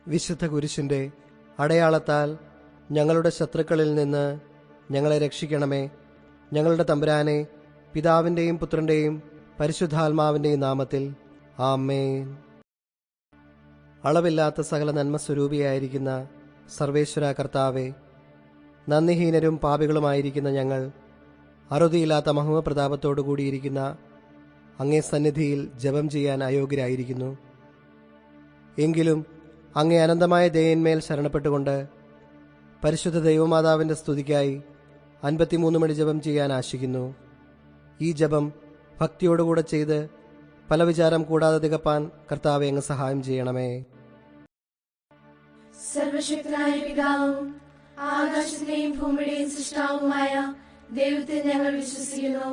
വിശുദ്ധ കുരിശിൻ്റെ അടയാളത്താൽ ഞങ്ങളുടെ ശത്രുക്കളിൽ നിന്ന് ഞങ്ങളെ രക്ഷിക്കണമേ. ഞങ്ങളുടെ തമ്പുരാനെ, പിതാവിൻ്റെയും പുത്രൻ്റെയും പരിശുദ്ധാത്മാവിൻ്റെയും നാമത്തിൽ ആമേൻ. അളവില്ലാത്ത സകല നന്മസ്വരൂപിയായിരിക്കുന്ന സർവേശ്വര കർത്താവെ, നന്ദിഹീനരും പാപികളുമായിരിക്കുന്ന ഞങ്ങൾ അറുതിയില്ലാത്ത മഹിമപ്രതാപത്തോടു കൂടിയിരിക്കുന്ന അങ്ങേ സന്നിധിയിൽ ജപം ചെയ്യാൻ അയോഗ്യരായിരിക്കുന്നു. എങ്കിലും അങ്ങേ അനന്തമായ ദയന്മേൽ ശരണപ്പെട്ടുകൊണ്ട് പരിശുദ്ധ ദൈവമാതാവിൻ്റെ സ്തുതിക്കായി 53 മണി ജപം ചെയ്യാൻ ആശിക്കുന്നു. ഈ ജപം ഭക്തിയോടുകൂടെ ചെയ്ത് പല വിചാരം കൂടാതെ തികപ്പാൻ കർത്താവെ അങ്ങ് സഹായം ചെയ്യണമേ. സർവശക്തനായ പിതാവും ആകാശത്തിന്റെയും ഭൂമിയുടെയും സൃഷ്ടാവുമായ ദൈവത്തെ ഞങ്ങൾ വിശ്വസിക്കുന്നു.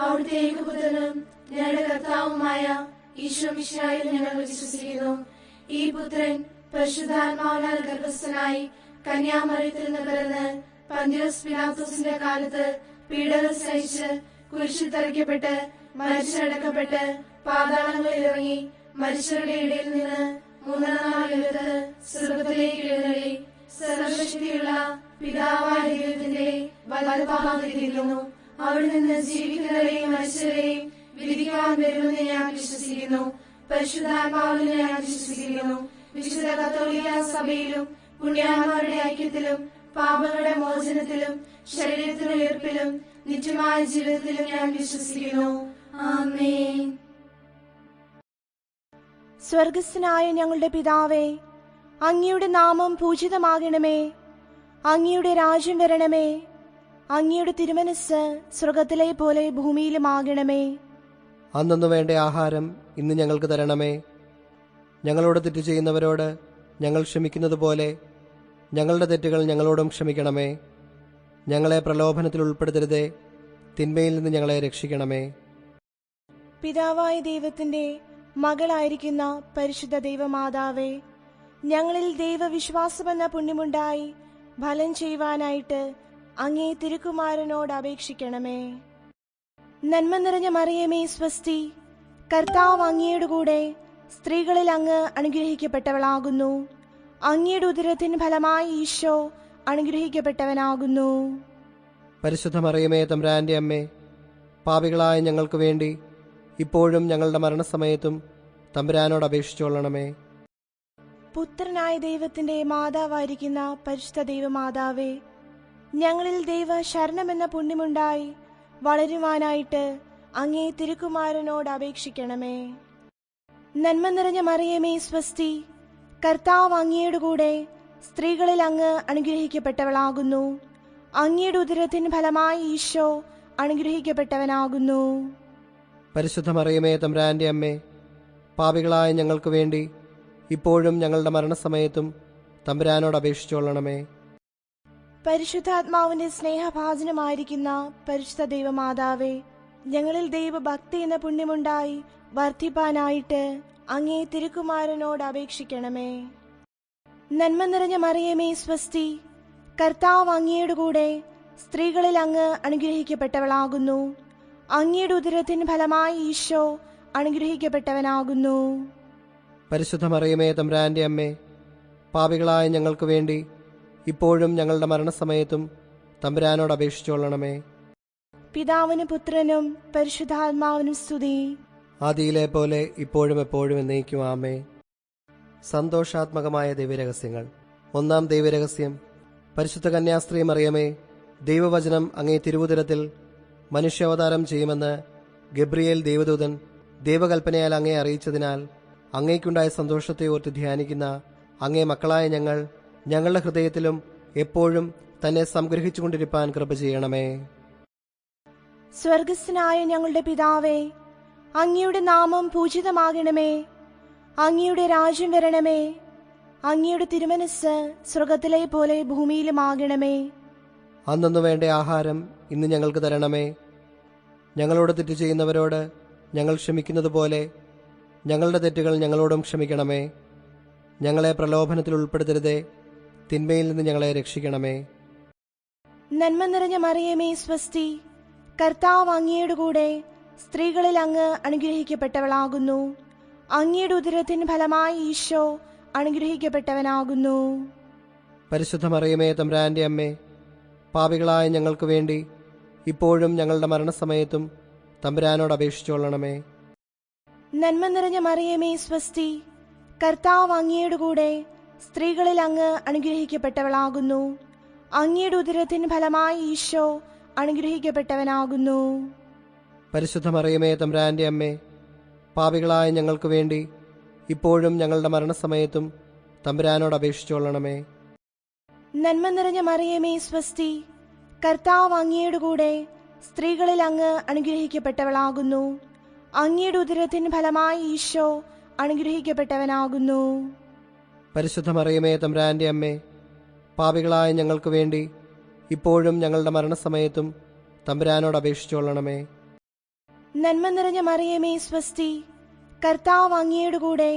അവിടുത്തെ ഏകപുത്രനും ഞങ്ങളുടെ കർത്താവുമായ ഈശോ മിശിഹായിൽ ഞങ്ങൾ വിശ്വസിക്കുന്നു. ഈ പുത്രൻ പരിശുദ്ധാത്മാവിനാൽ ഗർഭസ്ഥനായി കന്യാമറിയത്തിൽ നിന്ന് പിറന്ന് പന്തിയോസ് പിലാത്തോസിന്റെ കാലത്ത് പീഡകൾ സഹിച്ച് കുരിശിൽ തറയ്ക്കപ്പെട്ട് മരിച്ചടക്കപ്പെട്ട് പാതാളങ്ങളിൽ ഇറങ്ങി മരിച്ചവരുടെ ഇടയിൽ നിന്ന് മൂന്നാം നാൾ ഉയർത്ത് സ്വർഗ്ഗത്തിലേക്ക് എഴുന്നള്ളി സർവശക്തിയുള്ള പിതാവായ ദൈവത്തിന്റെ വലതുഭാഗത്തിരിക്കുന്നു. അവിടെ നിന്ന് ജീവിക്കുന്നവരെയും മരിച്ചവരെയും വിധിക്കുവാൻ വരുമെന്ന് ഞാൻ വിശ്വസിക്കുന്നു. പരിശുദ്ധാത്മാവിനെ ഞാൻ വിശ്വസിക്കുന്നു. വിശുദ്ധ കത്തോലിക്ക സഭയിലും പുണ്യാത്മാരുടെ ഐക്യത്തിലും പാപങ്ങളുടെ മോചനത്തിലും ശരീരത്തിന്റെ ഉയർപ്പിലും നിത്യമായ ജീവിതത്തിലും ഞാൻ വിശ്വസിക്കുന്നു. ആമേൻ. സ്വർഗസ്ഥനായ ഞങ്ങളുടെ പിതാവേ, അങ്ങയുടെ നാമം പൂജിതമാകണമേ. അങ്ങയുടെ രാജ്യം വരണമേ. അങ്ങയുടെ തിരുമനസ്സ് സ്വർഗത്തിലെ പോലെ ഭൂമിയിലുമാകണമേ. അന്നു വേണ്ട ആഹാരം ഇന്ന് ഞങ്ങൾക്ക് തരണമേ. ഞങ്ങളോട് തെറ്റ് ചെയ്യുന്നവരോട് ഞങ്ങൾ ക്ഷമിക്കുന്നത് പോലെ ഞങ്ങളുടെ തെറ്റുകൾ ഞങ്ങളോടും ക്ഷമിക്കണമേ. ഞങ്ങളെ പ്രലോഭനത്തിൽ ഉൾപ്പെടുത്തരുതേ, തിന്മയിൽ നിന്ന് ഞങ്ങളെ രക്ഷിക്കണമേ. പിതാവായ ദൈവത്തിന്റെ മകളായിരിക്കുന്ന പരിശുദ്ധ ദൈവമാതാവേ, ഞങ്ങളിൽ ദൈവവിശ്വാസമെന്ന പുണ്യമുണ്ടായി ഫലം ചെയ്യുവാനായിട്ട് അങ്ങേ തിരുക്കുമാരനോട് അപേക്ഷിക്കണമേ. നന്മ നിറഞ്ഞ മറിയമേ സ്വസ്തി, കർത്താവ് അങ്ങയുടെ കൂടെ സ്ത്രീകളിൽ അങ്ങ് അനുഗ്രഹിക്കപ്പെട്ടവളാകുന്നു. അങ്ങയുടെ ഉദരത്തിന് ഫലമായി ഈശോ അനുഗ്രഹിക്കപ്പെട്ടവനാകുന്നു. പരിശുദ്ധ മറിയമേ തമ്പുരാന്റെ അമ്മേ, പാപികളായ ഞങ്ങൾക്ക് വേണ്ടി ഇപ്പോഴും ഞങ്ങളുടെ മരണസമയത്തും തമ്പുരാനോട് അപേക്ഷിച്ചുകൊള്ളണമേ. പുത്രനായ ദൈവത്തിന്റെ മാതാവായിരിക്കുന്ന പരിശുദ്ധ ദൈവമാതാവേ, ഞങ്ങളിൽ ദൈവ ശരണമെന്ന പുണ്യമുണ്ടായി വളരുവാനായിട്ട് അങ്ങേ തിരുക്കുമാരനോട് അപേക്ഷിക്കണമേ. നന്മ നിറഞ്ഞ മറിയമേ സ്വസ്തി, കർത്താവ് അങ്ങയുടെ കൂടെ സ്ത്രീകളിൽ അങ്ങ് അനുഗ്രഹിക്കപ്പെട്ടവളാകുന്നു. അങ്ങയുടെ ഉദരത്തിന് ഫലമായി ഈശോ അനുഗ്രഹിക്കപ്പെട്ടവനാകുന്നു. പരിശുദ്ധ മറിയമേ തമ്പുരാന്റെ അമ്മേ, പാപികളായ ഞങ്ങൾക്ക് വേണ്ടി ഇപ്പോഴും ഞങ്ങളുടെ മരണസമയത്തും തമ്പുരാനോട് അപേക്ഷിച്ചുകൊള്ളണമേ. പരിശുദ്ധാത്മാവിന്റെ സ്നേഹഭാജനമായിരിക്കുന്ന പരിശുദ്ധ ദൈവമാതാവേ, ഞങ്ങളിൽ ദൈവഭക്തി എന്ന പുണ്യമുണ്ടായി വർദ്ധിപ്പാനായിട്ട് അങ്ങേ തിരുക്കുമാരനോട് അപേക്ഷിക്കണമേ. നന്മ നിറഞ്ഞ മറിയമേ സ്വസ്തി, കർത്താവ് അങ്ങയുടെ കൂടെ സ്ത്രീകളിൽ അങ്ങ് അനുഗ്രഹിക്കപ്പെട്ടവളാകുന്നു. അങ്ങയുടെ ഉദരത്തിന് ഫലമായി ഈശോ അനുഗ്രഹിക്കപ്പെട്ടവനാകുന്നു. പരിശുദ്ധ മറിയമേ തമ്പുരാന്റെ അമ്മേ, പാപികളായ ഞങ്ങൾക്ക് വേണ്ടി ഇപ്പോഴും ഞങ്ങളുടെ മരണസമയത്തും തമ്പുരാനോട് അപേക്ഷിച്ചുകൊള്ളണമേ. പിതാവിനും പുത്രനും പരിശുദ്ധാത്മാവിനും സ്തുതി, ആദിയിലെ പോലെ ഇപ്പോഴും എപ്പോഴും എന്നേക്കും ആമേൻ. സന്തോഷാത്മകമായ ദൈവരഹസ്യങ്ങൾ. ഒന്നാം ദൈവരഹസ്യം, പരിശുദ്ധ കന്യാസ്ത്രീ മറിയമേ, ദൈവവചനം അങ്ങേ തിരുവുദരത്തിൽ മനുഷ്യാവതാരം ചെയ്യുമെന്ന് ഗബ്രിയേൽ ദൈവദൂതൻ ദൈവകൽപ്പനയാൽ അങ്ങേ അറിയിച്ചതിനാൽ അങ്ങേക്കുണ്ടായ സന്തോഷത്തെ ഓർത്ത് ധ്യാനിക്കുന്ന അങ്ങേ മക്കളായ ഞങ്ങൾ ഞങ്ങളുടെ ഹൃദയത്തിലും എപ്പോഴും തന്നെ സംഗ്രഹിച്ചുകൊണ്ടിരിപ്പാൻ കൃപ ചെയ്യണമേ. സ്വർഗസ്ഥനായ ഞങ്ങളുടെ പിതാവേ, അങ്ങയുടെ നാമം പൂജിതമാകണമേ. അങ്ങയുടെ രാജ്യം വരണമേ. അങ്ങയുടെ തിരുമനസ്സ് സ്വർഗത്തിലെ പോലെ ഭൂമിയിലുമാകണമേ. അന്നു വേണ്ട ആഹാരം ഇന്ന് ഞങ്ങൾക്ക് തരണമേ. ഞങ്ങളോട് തെറ്റ് ചെയ്യുന്നവരോട് ഞങ്ങൾ ക്ഷമിക്കുന്നത് പോലെ ഞങ്ങളുടെ തെറ്റുകൾ ഞങ്ങളോടും ക്ഷമിക്കണമേ. ഞങ്ങളെ പ്രലോഭനത്തിൽ ഉൾപ്പെടുത്തരുതേ, തിന്മയിൽ നിന്ന് ഞങ്ങളെ രക്ഷിക്കണമേ. നന്മ നിറഞ്ഞ മറിയമേ സ്വസ്തി, കർത്താവ് അങ്ങയുടെ കൂടെ സ്ത്രീകളിൽ അങ്ങ് അനുഗ്രഹിക്കപ്പെട്ടവളാകുന്നു. അങ്ങയുടെ ഉദരത്തിന് ഫലമായി ഈശോ അനുഗ്രഹിക്കപ്പെട്ടവനാകുന്നു. പരിശുദ്ധ മറിയമേ തമ്പുരാന്റെ അമ്മേ, പാപികളായ ഞങ്ങൾക്ക് വേണ്ടി ഇപ്പോഴും ഞങ്ങളുടെ മരണസമയത്തും തമ്പുരാനോട് അപേക്ഷിച്ചുകൊള്ളണമേ. നന്മ നിറഞ്ഞ മറിയമേ സ്വസ്തി, കർത്താവ് അങ്ങയുടെ കൂടെ സ്ത്രീകളിൽ അങ്ങ് അനുഗ്രഹിക്കപ്പെട്ടവളാകുന്നു. അങ്ങയുടെ ഉദരത്തിൻ ഫലമായി ഈശോ അനുഗ്രഹിക്കപ്പെട്ടവനാകുന്നു. പരിശുദ്ധ മറിയമേ തമ്പുരാന്റെ അമ്മേ, പാപികളായ ഞങ്ങൾക്ക് വേണ്ടി ഇപ്പോഴും ഞങ്ങളുടെ മരണസമയത്തും തമ്പുരാനോട് അപേക്ഷിച്ചുകൊള്ളണമേ. നന്മ നിറഞ്ഞ മറിയമേ സ്വസ്തി, കർത്താവ് അങ്ങയുടെ കൂടെ സ്ത്രീകളിൽ അങ്ങ് അനുഗ്രഹിക്കപ്പെട്ടവളാകുന്നു. അങ്ങയുടെ ഉദരത്തിൻ ഫലമായി ഈശോ അനുഗ്രഹിക്കപ്പെട്ടവനാകുന്നു. പരിശുദ്ധ മറിയമേ തമ്പുരാന്റെ അമ്മേ, പാപികളായ ഞങ്ങൾക്ക് വേണ്ടി ഇപ്പോഴും ഞങ്ങളുടെ മരണസമയത്തും തമ്പുരാനോട് അപേക്ഷിച്ചുകൊള്ളണമേ. നന്മ നിറഞ്ഞ മറിയമേ സ്വസ്തി, കർത്താവ് അങ്ങയുടെ കൂടെ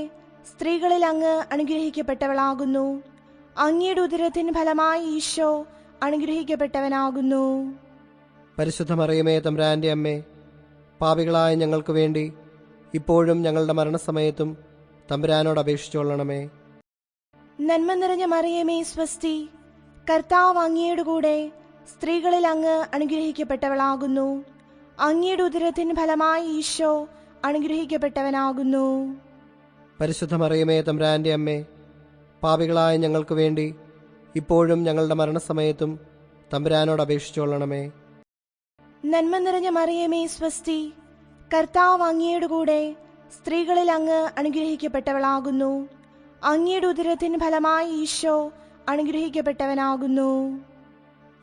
സ്ത്രീകളിൽ അങ്ങ് അനുഗ്രഹിക്കപ്പെട്ടവളാകുന്നു. അങ്ങയുടെ ഉദരത്തിൻ ഫലമായി ഈശോ അനുഗ്രഹിക്കപ്പെട്ടവനാകുന്നു. പരിശുദ്ധ മറിയമേ തമ്പുരാന്റെ അമ്മേ, പാപികളായ ഞങ്ങൾക്ക് വേണ്ടി ഇപ്പോഴും ഞങ്ങളുടെ മരണസമയത്തും തമ്പുരാനോട് അപേക്ഷിച്ചുകൊള്ളണമേ. നന്മ നിറഞ്ഞ മറിയമേ സ്വസ്തി, കർത്താവ് അങ്ങയുടെ കൂടെ സ്ത്രീകളിൽ അങ്ങ് അനുഗ്രഹിക്കപ്പെട്ടവളാകുന്നു. അങ്ങയുടെ ഉദരത്തിൻ ഫലമായി ഈശോ അനുഗ്രഹിക്കപ്പെട്ടവനാകുന്നു. പരിശുദ്ധ മറിയമേ തമ്പുരാന്റെ അമ്മേ, പാപികളായ ഞങ്ങൾക്ക് വേണ്ടി ഇപ്പോഴും ഞങ്ങളുടെ മരണസമയത്തും തമ്പുരാനോട് അപേക്ഷിച്ചുകൊള്ളണമേ. നന്മ നിറഞ്ഞ മറിയമേ സ്വസ്തി, കർത്താവ് അങ്ങയുടെ കൂടെ സ്ത്രീകളിൽ അങ്ങ് അനുഗ്രഹിക്കപ്പെട്ടവളാകുന്നു. അങ്ങയുടെ ഉദരത്തിൻ ഫലമായി ഈശോ അനുഗ്രഹിക്കപ്പെട്ടവനാകുന്നു.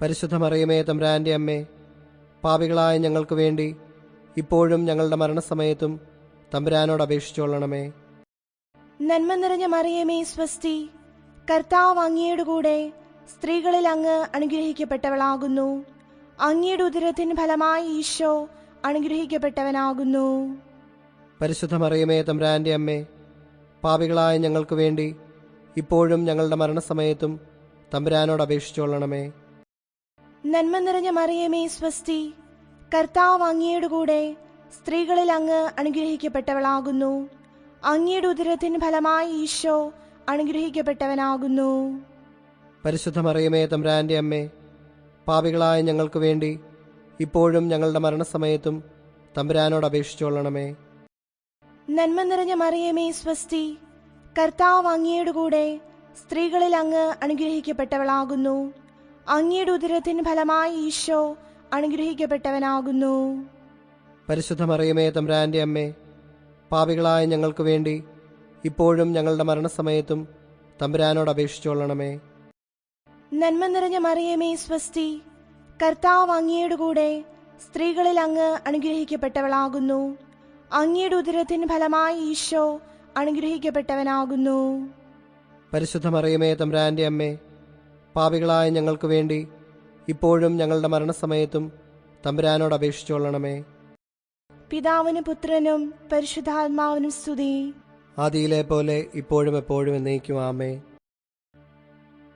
പരിശുദ്ധ മറിയമേ തമ്പുരാന്റെ അമ്മേ, പാപികളായ ഞങ്ങൾക്ക് വേണ്ടി ഇപ്പോഴും ഞങ്ങളുടെ മരണസമയത്തും തമ്പുരാനോട് അപേക്ഷിച്ചുകൊള്ളണമേ. നന്മ നിറഞ്ഞ മറിയമേ സ്വസ്തി, കർത്താവ് അങ്ങയുടെ കൂടെ സ്ത്രീകളിൽ അങ്ങ് അനുഗ്രഹിക്കപ്പെട്ടവളാകുന്നു. അങ്ങയുടെ ഉദരത്തിൻ ഫലമായി ഈശോ അനുഗ്രഹിക്കപ്പെട്ടവനാകുന്നു. പരിശുദ്ധ മറിയമേ തമ്പുരാന്റെ അമ്മേ, പാപികളായ ഞങ്ങൾക്ക് വേണ്ടി ഇപ്പോഴും ഞങ്ങളുടെ മരണസമയത്തും തമ്പുരാനോട് അപേക്ഷിച്ചുകൊള്ളണമേ. നന്മ നിറഞ്ഞ മറിയമേ സ്വസ്തി, കർത്താവ് അങ്ങയുടെ കൂടെ സ്ത്രീകളിൽ അങ്ങ് അനുഗ്രഹിക്കപ്പെട്ടവളാകുന്നു. അങ്ങയുടെ ഉദരത്തിൻ ഫലമായി ഈശോ അനുഗ്രഹിക്കപ്പെട്ടവനാകുന്നു. പരിശുദ്ധ മറിയമേ തമ്പുരാന്റെ അമ്മേ, പാപികളായ ഞങ്ങൾക്ക് വേണ്ടി ഇപ്പോഴും ഞങ്ങളുടെ മരണസമയത്തും തമ്പുരാനോട് അപേക്ഷിച്ചുകൊള്ളണമേ. നന്മ നിറഞ്ഞ മറിയമേ സ്വസ്തി, കർത്താവ് അങ്ങയുടെ കൂടെ സ്ത്രീകളിൽ അങ്ങ് അനുഗ്രഹിക്കപ്പെട്ടവളാകുന്നു. അങ്ങയുടെ ഉദരത്തിൻ ഫലമായി ഈശോ അനുഗ്രഹിക്കപ്പെട്ടവനാകുന്നു. പരിശുദ്ധ മറിയമേ തമ്പുരാന്റെ അമ്മേ, പാപികളായ ഞങ്ങൾക്ക് വേണ്ടി ഇപ്പോഴും ഞങ്ങളുടെ മരണസമയത്തും തമ്പുരാനോട് അപേക്ഷിച്ചുകൊള്ളണമേ. നന്മ നിറഞ്ഞ മറിയമേ സ്വസ്തി, കർത്താവ് അങ്ങയുടെ കൂടെ സ്ത്രീകളിൽ അങ്ങ് അനുഗ്രഹിക്കപ്പെട്ടവളാകുന്നു. അങ്ങയുടെ ഉദരത്തിൻ ഫലമായി ഈശോ അനുഗ്രഹിക്കപ്പെട്ടവനാകുന്നു. പരിശുദ്ധ മറിയമേ തമ്പുരാന്റെ അമ്മേ, പാപികളായ ഞങ്ങൾക്ക് വേണ്ടി ഇപ്പോഴും ഞങ്ങളുടെ മരണസമയത്തും തമ്പുരാനോട് അപേക്ഷിച്ചുകൊള്ളണമേ. പിതാവിനും പുത്രനും പരിശുദ്ധാത്മാവിനും സ്തുതി. ആദിയിലെ പോലെ ഇപ്പോഴും എപ്പോഴും എന്നേക്കും ആമേ.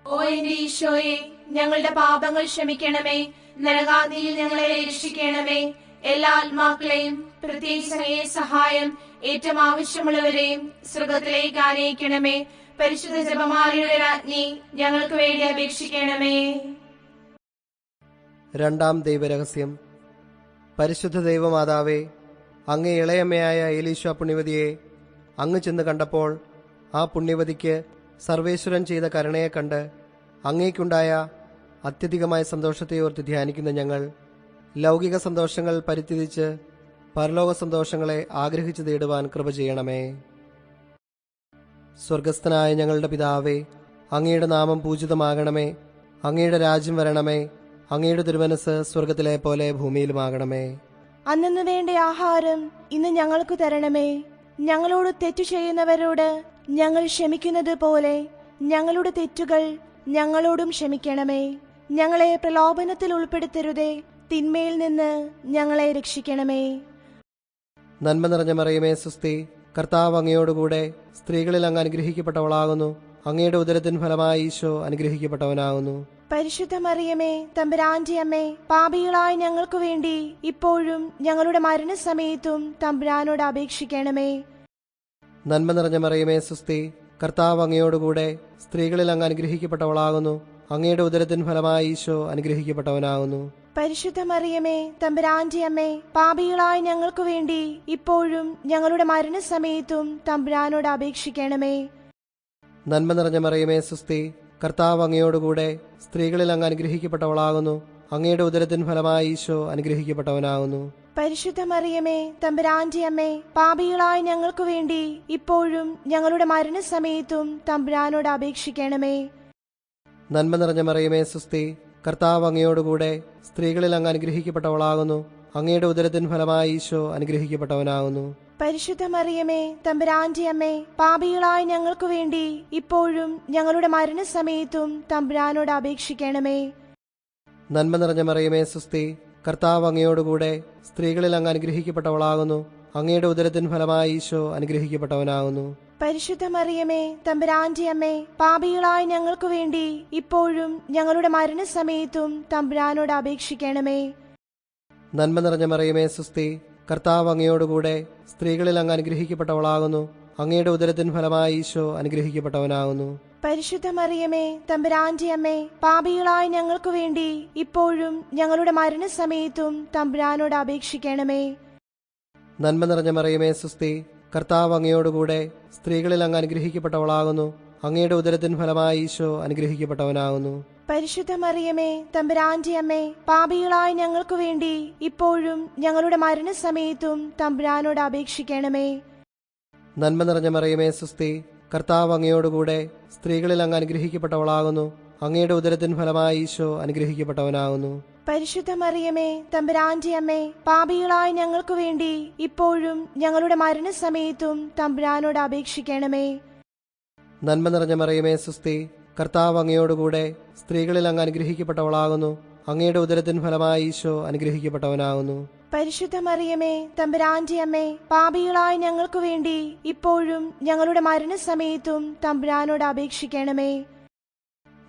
ഓ എന്റെ ഈശോയെ, ഞങ്ങളുടെ പാപങ്ങൾ ക്ഷമിക്കണമേ. നരകാഗ്നിയിൽ ഞങ്ങളെ രക്ഷിക്കണമേ. എല്ലാ ആത്മാക്കളെയും പ്രത്യേകിച്ച് അങ്ങേ സഹായം ഏറ്റവും ആവശ്യമുള്ളവരെയും സ്വർഗത്തിലേക്ക് ആനയിക്കണമേ. പരിശുദ്ധ ജപമാലയുടെ രാജ്ഞി, ഞങ്ങൾക്ക് വേണ്ടി അപേക്ഷിക്കണമേ. രണ്ടാം ദൈവരഹസ്യം. പരിശുദ്ധ ദൈവമാതാവേ, അങ്ങേ ഇളയമ്മയായ എലീശ പുണ്യവതിയെ അങ്ങ് ചെന്ന് കണ്ടപ്പോൾ ആ പുണ്യവതിക്ക് സർവേശ്വരൻ ചെയ്ത കരുണയെ കണ്ട് അങ്ങേക്കുണ്ടായ അത്യധികമായ സന്തോഷത്തെ ഓർത്ത് ധ്യാനിക്കുന്ന ഞങ്ങൾ ലൗകിക സന്തോഷങ്ങൾ പരിത്യജിച്ച് പരലോക സന്തോഷങ്ങളെ ആഗ്രഹിച്ചു തേടുവാൻ കൃപ ചെയ്യണമേ. സ്വർഗസ്ഥനായ ഞങ്ങളുടെ പിതാവേ, അങ്ങയുടെ നാമം പൂജിതമാകണമേ. അങ്ങയുടെ രാജ്യം വരണമേ. അങ്ങയുടെ തിരുമനസ് സ്വർഗത്തിലെ പോലെ ഭൂമിയിലുമാകണമേ. അന്നു വേണ്ട ആഹാരം ഇന്ന് ഞങ്ങൾക്ക് തരണമേ. ഞങ്ങളോട് തെറ്റു ചെയ്യുന്നവരോട് ഞങ്ങൾ ക്ഷമിക്കുന്നത് പോലെ ഞങ്ങളുടെ തെറ്റുകൾ ഞങ്ങളോടും ക്ഷമിക്കണമേ. ഞങ്ങളെ പ്രലോഭനത്തിൽ ഉൾപ്പെടുത്തരുതേ, തിന്മയിൽ നിന്ന് ഞങ്ങളെ രക്ഷിക്കണമേ. നന്മ നിറഞ്ഞ മറിയമേ സുസ്തി, കർത്താവ് അങ്ങയോടുകൂടെ സ്ത്രീകളിൽ അങ്ങ് അനുഗ്രഹിക്കപ്പെട്ടവളാകുന്നു. അങ്ങയുടെ ഉദരത്തിൻ ഫലമായി ഈശോ അനുഗ്രഹിക്കപ്പെട്ടവനാകുന്നു. പരിശുദ്ധ മറിയമേ, തമ്പുരാന്റെ അമ്മേ, പാപികളായ ഞങ്ങൾക്ക് വേണ്ടി ഇപ്പോഴും ഞങ്ങളുടെ മരണസമയത്തും തമ്പുരാനോട് അപേക്ഷിക്കണമേ. നന്മ നിറഞ്ഞ മറിയമേ സുസ്തി, കർത്താവ് അങ്ങയോടുകൂടെ സ്ത്രീകളിൽ അങ്ങ് അനുഗ്രഹിക്കപ്പെട്ടവളാകുന്നു. അങ്ങയുടെ ഉദരത്തിൻ ഫലമായി ഈശോ അനുഗ്രഹിക്കപ്പെട്ടവനാകുന്നു. പരിശുദ്ധ മറിയമേ, തമ്പുരാന്റെ അമ്മേ, പാപികളായ ഞങ്ങൾക്ക് വേണ്ടി ഇപ്പോഴും ഞങ്ങളുടെ മരണസമയത്തും തമ്പുരാനോട് അപേക്ഷിക്കണമേ. നന്മ നിറഞ്ഞ മറിയമേ, സുസ്തി. കർത്താവ് അങ്ങയോടുകൂടെ സ്ത്രീകളിൽ അങ്ങ് അനുഗ്രഹിക്കപ്പെട്ടവളാകുന്നു. അങ്ങയുടെ ഉദരത്തിൻ ഫലമായി ഈശോ അനുഗ്രഹിക്കപ്പെട്ടവനാകുന്നു. പരിശുദ്ധ മറിയമേ, തമ്പുരാന്റെ അമ്മേ, പാപികളായ ഞങ്ങൾക്ക് വേണ്ടി ഇപ്പോഴും ഞങ്ങളുടെ മരണസമയത്തും തമ്പുരാനോട് അപേക്ഷിക്കണമേ. നന്മ നിറഞ്ഞ മറിയമേ, സുസ്തി. കർത്താവ് അങ്ങയോടുകൂടെ സ്ത്രീകളിൽ അങ്ങ് അനുഗ്രഹിക്കപ്പെട്ടവളാകുന്നു. അങ്ങയുടെ ഉദരത്തിൻ ഫലമായി ഈശോ അനുഗ്രഹിക്കപ്പെട്ടവനാകുന്നു. പരിശുദ്ധ മറിയമേ, തമ്പുരാന്റെ അമ്മേ, പാപികളായ ഞങ്ങൾക്ക് വേണ്ടി ഇപ്പോഴും ഞങ്ങളുടെ മരണസമയത്തും തമ്പുരാനോട് അപേക്ഷിക്കണമേ. നന്മ നിറഞ്ഞ മറിയമേ, സുസ്തി. കർത്താവ് അങ്ങയോടുകൂടെ സ്ത്രീകളിൽ അങ്ങ് അനുഗ്രഹിക്കപ്പെട്ടവളാകുന്നു. അങ്ങയുടെ ഉദരത്തിൻ ഫലമായി ഈശോ അനുഗ്രഹിക്കപ്പെട്ടവനാകുന്നു. പരിശുദ്ധ മറിയമേ, തമ്പുരാന്റെ അമ്മേ, പാപികളായ ഞങ്ങൾക്ക് വേണ്ടി ഇപ്പോഴും ഞങ്ങളുടെ മരണസമയത്തും തമ്പുരാനോട് അപേക്ഷിക്കണമേ. നന്മ നിറഞ്ഞ മറിയമേ, സുസ്തി. കർത്താവ് അങ്ങയോടുകൂടെ സ്ത്രീകളിൽ അങ്ങ് അനുഗ്രഹിക്കപ്പെട്ടവളാകുന്നു. അങ്ങയുടെ ഉദരത്തിൻ ഫലമായി ഈശോ അനുഗ്രഹിക്കപ്പെട്ടവനാകുന്നു. പരിശുദ്ധ മറിയമേ, തമ്പുരാന്റെ അമ്മേ, പാപികളായ ഞങ്ങൾക്ക് വേണ്ടി ഇപ്പോഴും ഞങ്ങളുടെ മരണസമയത്തും തമ്പുരാനോട് അപേക്ഷിക്കണമേ. നന്മ നിറഞ്ഞ മറിയമേ, സുസ്തി. കർത്താവ് അങ്ങയോടുകൂടെ സ്ത്രീകളിൽ അങ്ങ് അനുഗ്രഹിക്കപ്പെട്ടവളാകുന്നു. അങ്ങയുടെ ഉദരത്തിൻ ഫലമായി ഈശോ അനുഗ്രഹിക്കപ്പെട്ടവനാകുന്നു. പരിശുദ്ധ മറിയമേ, തമ്പുരാന്റെ അമ്മേ, പാപികളായ ഞങ്ങൾക്ക് വേണ്ടി ഇപ്പോഴും ഞങ്ങളുടെ മരണസമയത്തും തമ്പുരാനോട് അപേക്ഷിക്കണമേ. നന്മ നിറഞ്ഞ മറിയമേ, സുസ്തി. കർത്താവ് അങ്ങയോടുകൂടെ സ്ത്രീകളിൽ അങ്ങ് അനുഗ്രഹിക്കപ്പെട്ടവളാകുന്നു. അങ്ങയുടെ ഉദരത്തിൻ ഫലമായി ഈശോ അനുഗ്രഹിക്കപ്പെട്ടവനാകുന്നു. പരിശുദ്ധ മറിയമേ, തമ്പുരാന്റെ അമ്മേ, പാപികളായ ഞങ്ങൾക്ക് വേണ്ടി ഇപ്പോഴും ഞങ്ങളുടെ മരണസമയത്തും തമ്പുരാനോട് അപേക്ഷിക്കണമേ. നന്മ നിറഞ്ഞ മറിയമേ, സുസ്തി. കർത്താവ് അങ്ങയോടുകൂടെ സ്ത്രീകളിൽ അങ്ങ് അനുഗ്രഹിക്കപ്പെട്ടവളാകുന്നു. അങ്ങയുടെ ഉദരത്തിൻ ഫലമായി ഈശോ അനുഗ്രഹിക്കപ്പെട്ടവനാകുന്നു. പരിശുദ്ധ മറിയമേ, തമ്പുരാന്റെ അമ്മേ, പാപികളായ ഞങ്ങൾക്ക് വേണ്ടി ഇപ്പോഴും ഞങ്ങളുടെ മരണസമയത്തും തമ്പുരാനോട് അപേക്ഷിക്കണമേ.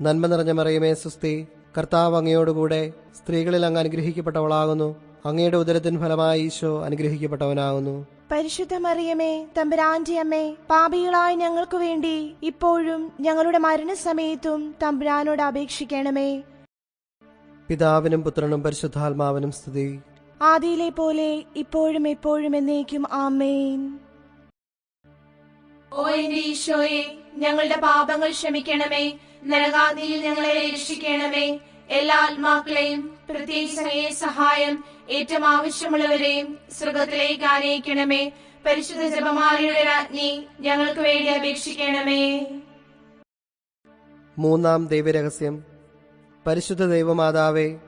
നന്മ നിറഞ്ഞ മറിയമേ, സുസ്തി. കർത്താവ് അങ്ങയോടുകൂടെ സ്ത്രീകളിൽ അങ്ങ് അനുഗ്രഹിക്കപ്പെട്ടവളാകുന്നു. അങ്ങയുടെ ഉദരത്തിൻ ഫലമായി ഈശോ അനുഗ്രഹിക്കപ്പെട്ടവനാകുന്നു. പരിശുദ്ധ മറിയമേ, തമ്പുരാന്റെ അമ്മേ, പാപികളായ ഞങ്ങൾക്ക് വേണ്ടി ഇപ്പോഴും ഞങ്ങളുടെ മരണസമയത്തും തമ്പുരാനോട് അപേക്ഷിക്കണമേ. പിതാവിനും പുത്രനും പരിശുദ്ധാത്മാവിനും സ്തുതി. ആദിയിലെ പോലെ ഇപ്പോഴും എപ്പോഴും എന്നേക്കും ആമേൻ. ഓ എന്റെ ഈശോയെ, ഞങ്ങളുടെ പാപങ്ങൾ ക്ഷമിക്കണമേ. നരകാഗ്നിയിൽ ഞങ്ങളെ രക്ഷിക്കണമേ. എല്ലാ ആത്മാക്കളെയും പ്രത്യേകിച്ച് അങ്ങയെ സഹായം ഏറ്റവും ആവശ്യമുള്ളവരെയും സ്വർഗത്തിലേക്ക് ആനയിക്കണമേ. പരിശുദ്ധ ജപമാലയുടെ രാജ്ഞി, ഞങ്ങൾക്ക് വേണ്ടി അപേക്ഷിക്കണമേ. മൂന്നാം ദൈവരഹസ്യം. പരിശുദ്ധ ദൈവമാതാവേ,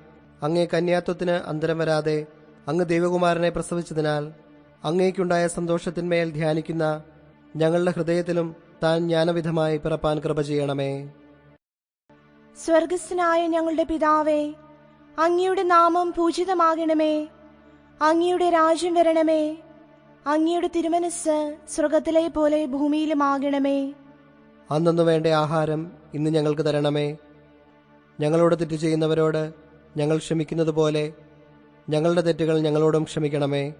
അങ്ങേ കന്യാത്വത്തിന് അന്തരം വരാതെ അങ്ങ് ദൈവകുമാരനെ പ്രസവിച്ചതിനാൽ അങ്ങേക്കുണ്ടായ സന്തോഷത്തിന്മേൽ ധ്യാനിക്കുന്ന ഞങ്ങളുടെ ഹൃദയത്തിലും താൻ ജ്ഞാനവിധമായി പിറപ്പാൻ കൃപ ചെയ്യണമേ. സ്വർഗസ്ഥനായ ഞങ്ങളുടെ പിതാവേ, അങ്ങയുടെ നാമം പൂജിതമാകണമേ. അങ്ങയുടെ രാജ്യം വരണമേ. അങ്ങയുടെ തിരുമനസ് സ്വർഗത്തിലെ പോലെ ഭൂമിയിലുമാകണമേ. അന്നു വേണ്ട ആഹാരം ഇന്ന് ഞങ്ങൾക്ക് തരണമേ. ഞങ്ങളോട് തെറ്റ് ചെയ്യുന്നവരോട് ഞങ്ങൾ ക്ഷമിക്കുന്നത് പോലെ ഞങ്ങളുടെ തെറ്റുകൾ ഞങ്ങളോടും ക്ഷമിക്കണമേ.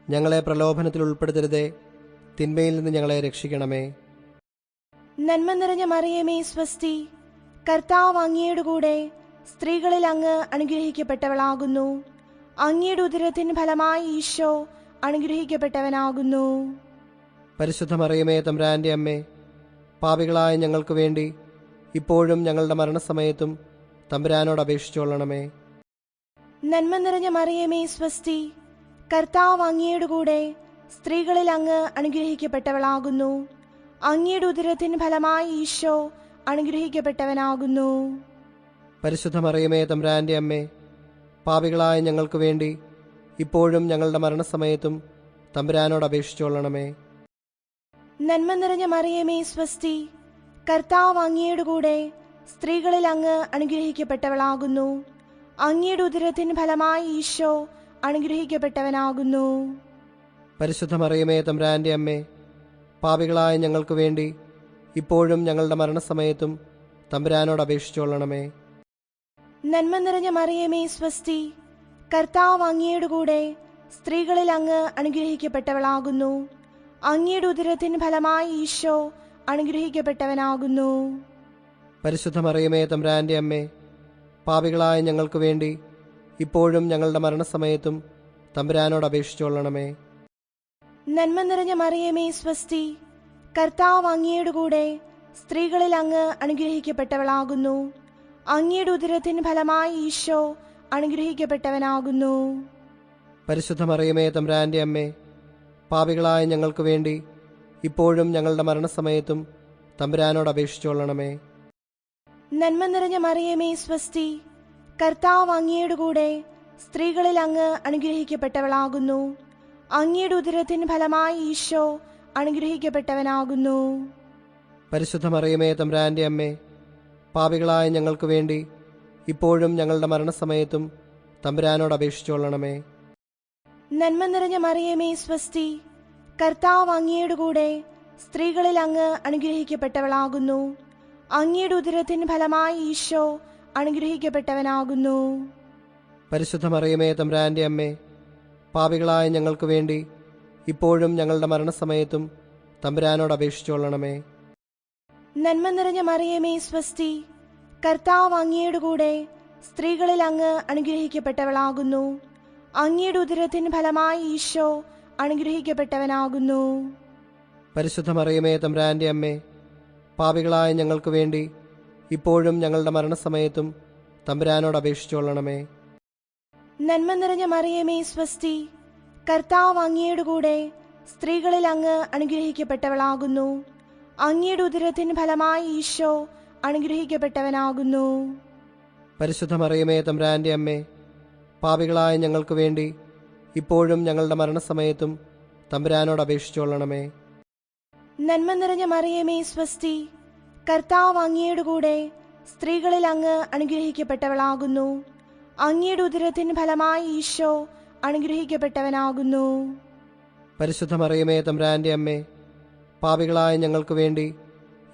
ഞങ്ങളെ പ്രലോഭനത്തിൽ ഉൾപ്പെടുത്തരുതേ, തിന്മയിൽ നിന്ന് ഞങ്ങളെ രക്ഷിക്കണമേ. നന്മ നിറഞ്ഞ മറിയമേ, സ്വസ്തി. കർത്താവ് അങ്ങയുടെ കൂടെ സ്ത്രീകളിൽ അങ്ങ് അനുഗ്രഹിക്കപ്പെട്ടവളാകുന്നു. അങ്ങയുടെ ഉദരത്തിന് ഫലമായി ഈശോ അനുഗ്രഹിക്കപ്പെട്ടവനാകുന്നു. പരിശുദ്ധ മറിയമേ, തമ്പുരാന്റെ അമ്മേ, പാപികളായ ഞങ്ങൾക്ക് വേണ്ടി ഇപ്പോഴും ഞങ്ങളുടെ മരണസമയത്തും തമ്പുരാനോട് അപേക്ഷിച്ചുകൊള്ളണമേ. നന്മ നിറഞ്ഞ മറിയമേ, സ്വസ്തി. കർത്താവ് അങ്ങയുടെ കൂടെ സ്ത്രീകളിൽ അങ്ങ് അനുഗ്രഹിക്കപ്പെട്ടവളാകുന്നു. അങ്ങയുടെ ഉദരത്തിന് ഫലമായി ഈശോ അനുഗ്രഹിക്കപ്പെട്ടവനാകുന്നു. പരിശുദ്ധ മറിയമേ, തമ്പുരാന്റെ അമ്മേ, പാപികളായ ഞങ്ങൾക്ക് വേണ്ടി ഇപ്പോഴും ഞങ്ങളുടെ മരണസമയത്തും തമ്പുരാനോട് അപേക്ഷിച്ചുകൊള്ളണമേ. നന്മ നിറഞ്ഞ മറിയമേ, സ്വസ്തി. കർത്താവ് അങ്ങയുടെ കൂടെ സ്ത്രീകളിൽ അങ്ങ് അനുഗ്രഹിക്കപ്പെട്ടവളാകുന്നു. അങ്ങയുടെ ഉദരത്തിന് ഫലമായി ഈശോ അനുഗ്രഹിക്കപ്പെട്ടവനാകുന്നു. പരിശുദ്ധ മറിയമേ, തമ്പുരാന്റെ അമ്മേ, പാപികളായ ഞങ്ങൾക്ക് വേണ്ടി ഇപ്പോഴും ഞങ്ങളുടെ മരണസമയത്തും തമ്പുരാനോട് അപേക്ഷിച്ചുകൊള്ളണമേ. നന്മ നിറഞ്ഞ മറിയമേ, സ്വസ്തി. കർത്താവ് അങ്ങയുടെ കൂടെ സ്ത്രീകളിൽ അങ്ങ് അനുഗ്രഹിക്കപ്പെട്ടവളാകുന്നു. അങ്ങയുടെ ഉദരത്തിന് ഫലമായി ഈശോ അനുഗ്രഹിക്കപ്പെട്ടവനാകുന്നു. പരിശുദ്ധ മറിയമേ തമ്പുരാന്റെ അമ്മേ, പാപികളായ ഞങ്ങൾക്ക് വേണ്ടി ഇപ്പോഴും ഞങ്ങളുടെ മരണസമയത്തും തമ്പുരാനോട് അപേക്ഷിച്ചുകൊള്ളണമേ. നന്മ നിറഞ്ഞ മറിയമേ സ്വസ്തി, കർത്താവ് അങ്ങയുടെ കൂടെ സ്ത്രീകളിൽ അങ്ങ് അനുഗ്രഹിക്കപ്പെട്ടവളാകുന്നു. അങ്ങയുടെ ഉദരത്തിൻ ഫലമായി ഈശോ അനുഗ്രഹിക്കപ്പെട്ടവനാകുന്നു. പരിശുദ്ധ മറിയമേ തമ്പുരാന്റെ അമ്മേ, പാപികളായ ഞങ്ങൾക്ക് വേണ്ടി ഇപ്പോഴും ഞങ്ങളുടെ മരണസമയത്തും തമ്പുരാനോട് അപേക്ഷിച്ചുകൊള്ളണമേ. നന്മ നിറഞ്ഞ മറിയമേ സ്വസ്തി, കർത്താവ് അങ്ങയുടെ കൂടെ സ്ത്രീകളിൽ അങ്ങ് അനുഗ്രഹിക്കപ്പെട്ടവളാകുന്നു. അങ്ങയുടെ ഉദരത്തിൻ ഫലമായി ഈശോ അനുഗ്രഹിക്കപ്പെട്ടവനാകുന്നു. പരിശുദ്ധ മറിയമേ തമ്പുരാന്റെ അമ്മേ, പാപികളായ ഞങ്ങൾക്ക് വേണ്ടി ഇപ്പോഴും ഞങ്ങളുടെ മരണസമയത്തും തമ്പുരാനോട് അപേക്ഷിച്ചുകൊള്ളണമേ. നന്മ നിറഞ്ഞ മറിയമേ സ്വസ്തി, കർത്താവ് അങ്ങയുടെ കൂടെ സ്ത്രീകളിൽ അങ്ങ് അനുഗ്രഹിക്കപ്പെട്ടവളാകുന്നു. അങ്ങയുടെ ഉദരത്തിൻ ഫലമായി ഈശോ അനുഗ്രഹിക്കപ്പെട്ടവനാകുന്നു. പരിശുദ്ധ മറിയമേ തമ്പുരാന്റെ അമ്മേ, പാപികളായ ഞങ്ങൾക്ക് വേണ്ടി ഇപ്പോഴും ഞങ്ങളുടെ മരണസമയത്തും തമ്പുരാനോട് അപേക്ഷിച്ചുകൊള്ളണമേ. നന്മ നിറഞ്ഞ മറിയമേ സ്വസ്തി, കർത്താവ് അങ്ങയുടെ കൂടെ സ്ത്രീകളിൽ അങ്ങ് അനുഗ്രഹിക്കപ്പെട്ടവളാകുന്നു. അങ്ങയുടെ ഉദരത്തിൻ ഫലമായി ഈശോ അനുഗ്രഹിക്കപ്പെട്ടവനാകുന്നു. പരിശുദ്ധ മറിയമേ തമ്പുരാന്റെ അമ്മേ, പാപികളായ ഞങ്ങൾക്ക് വേണ്ടി ഇപ്പോഴും ഞങ്ങളുടെ മരണസമയത്തും തമ്പുരാനോട് അപേക്ഷിച്ചുകൊള്ളണമേ. നന്മ നിറഞ്ഞ മറിയമേ സ്വസ്തി, കർത്താവ് അങ്ങയുടെ കൂടെ സ്ത്രീകളിൽ അങ്ങ് അനുഗ്രഹിക്കപ്പെട്ടവളാകുന്നു. അങ്ങയുടെ ഉദരത്തിൻ ഫലമായി ഈശോ അനുഗ്രഹിക്കപ്പെട്ടവനാകുന്നു. പരിശുദ്ധ മറിയമേ തമ്പുരാന്റെ അമ്മേ, പാപികളായ ഞങ്ങൾക്ക് വേണ്ടി ഇപ്പോഴും ഞങ്ങളുടെ മരണസമയത്തും തമ്പുരാനോട് അപേക്ഷിച്ചുകൊള്ളണമേ. നന്മ നിറഞ്ഞ മറിയമേ സ്വസ്തി, കർത്താവ് അങ്ങയുടെ കൂടെ സ്ത്രീകളിൽ അങ്ങ് അനുഗ്രഹിക്കപ്പെട്ടവളാകുന്നു. അങ്ങയുടെ ഉദരത്തിൻ ഫലമായി ഈശോ അനുഗ്രഹിക്കപ്പെട്ടവനാകുന്നു. പരിശുദ്ധ മറിയമേ തമ്പുരാന്റെ അമ്മേ, പാപികളായ ഞങ്ങൾക്ക് വേണ്ടി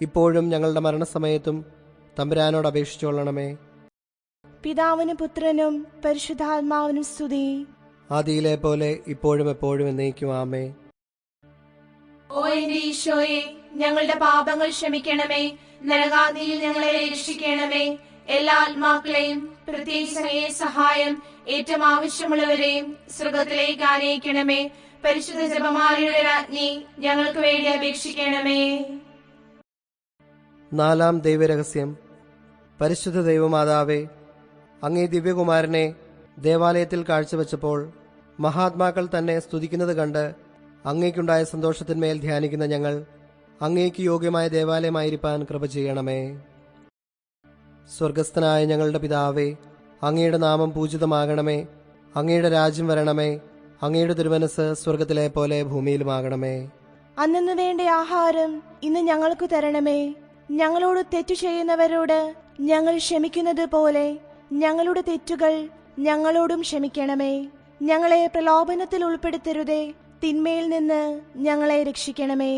ഇപ്പോഴും ഞങ്ങളുടെ മരണസമയത്തും തമ്പുരാനോട് അപേക്ഷിച്ചുകൊള്ളണമേ. പിതാവിനും പുത്രനും പരിശുദ്ധാത്മാവിനും സ്തുതി. ആദിയിലെ പോലെ ഇപ്പോഴും എപ്പോഴും എന്നേക്കും ആമേൻ. ഓ എന്റെ ഈശോയെ, ഞങ്ങളുടെ പാപങ്ങൾ ക്ഷമിക്കണമേ. നരകാഗ്നിയിൽ ഞങ്ങളെ രക്ഷിക്കണമേ. എല്ലാ ആത്മാക്കളെയും പ്രത്യേകിച്ച് അങ്ങയെ സഹായം ഏറ്റവും ആവശ്യമുള്ളവരെയും സ്വർഗത്തിലേക്ക് ആനയിക്കണമേ. പരിശുദ്ധ ജപമാലയുടെ രാജ്ഞി, ഞങ്ങൾക്ക് വേണ്ടി അപേക്ഷിക്കണമേ. നാലാം ദൈവരഹസ്യം. പരിശുദ്ധ ദൈവമാതാവേ, അങ്ങേ ദിവ്യകുമാരനെ ദേവാലയത്തിൽ കാഴ്ചവെച്ചപ്പോൾ മഹാത്മാക്കൾ തന്നെ സ്തുതിക്കുന്നത് കണ്ട് അങ്ങേക്കുണ്ടായ സന്തോഷത്തിന്മേൽ ധ്യാനിക്കുന്ന ഞങ്ങൾ അങ്ങേക്ക് യോഗ്യമായ ദേവാലയമായിരിക്കാൻ കൃപ ചെയ്യണമേ. സ്വർഗസ്ഥനായ ഞങ്ങളുടെ പിതാവേ, അങ്ങയുടെ നാമം പൂജിതമാകണമേ. അങ്ങയുടെ രാജ്യം വരണമേ. അങ്ങയുടെ തിരുമനസ് സ്വർഗത്തിലെ പോലെ ഭൂമിയിലുമാകണമേ. അന്നു വേണ്ട ആഹാരം ഇന്ന് ഞങ്ങൾക്ക് തരണമേ. ഞങ്ങളോട് തെറ്റു ചെയ്യുന്നവരോട് ഞങ്ങൾ ക്ഷമിക്കുന്നത് പോലെ ഞങ്ങളുടെ തെറ്റുകൾ ഞങ്ങളോടും ക്ഷമിക്കണമേ. ഞങ്ങളെ പ്രലോഭനത്തിൽ ഉൾപ്പെടുത്തരുതേ, തിന്മയിൽ നിന്ന് ഞങ്ങളെ രക്ഷിക്കണമേ.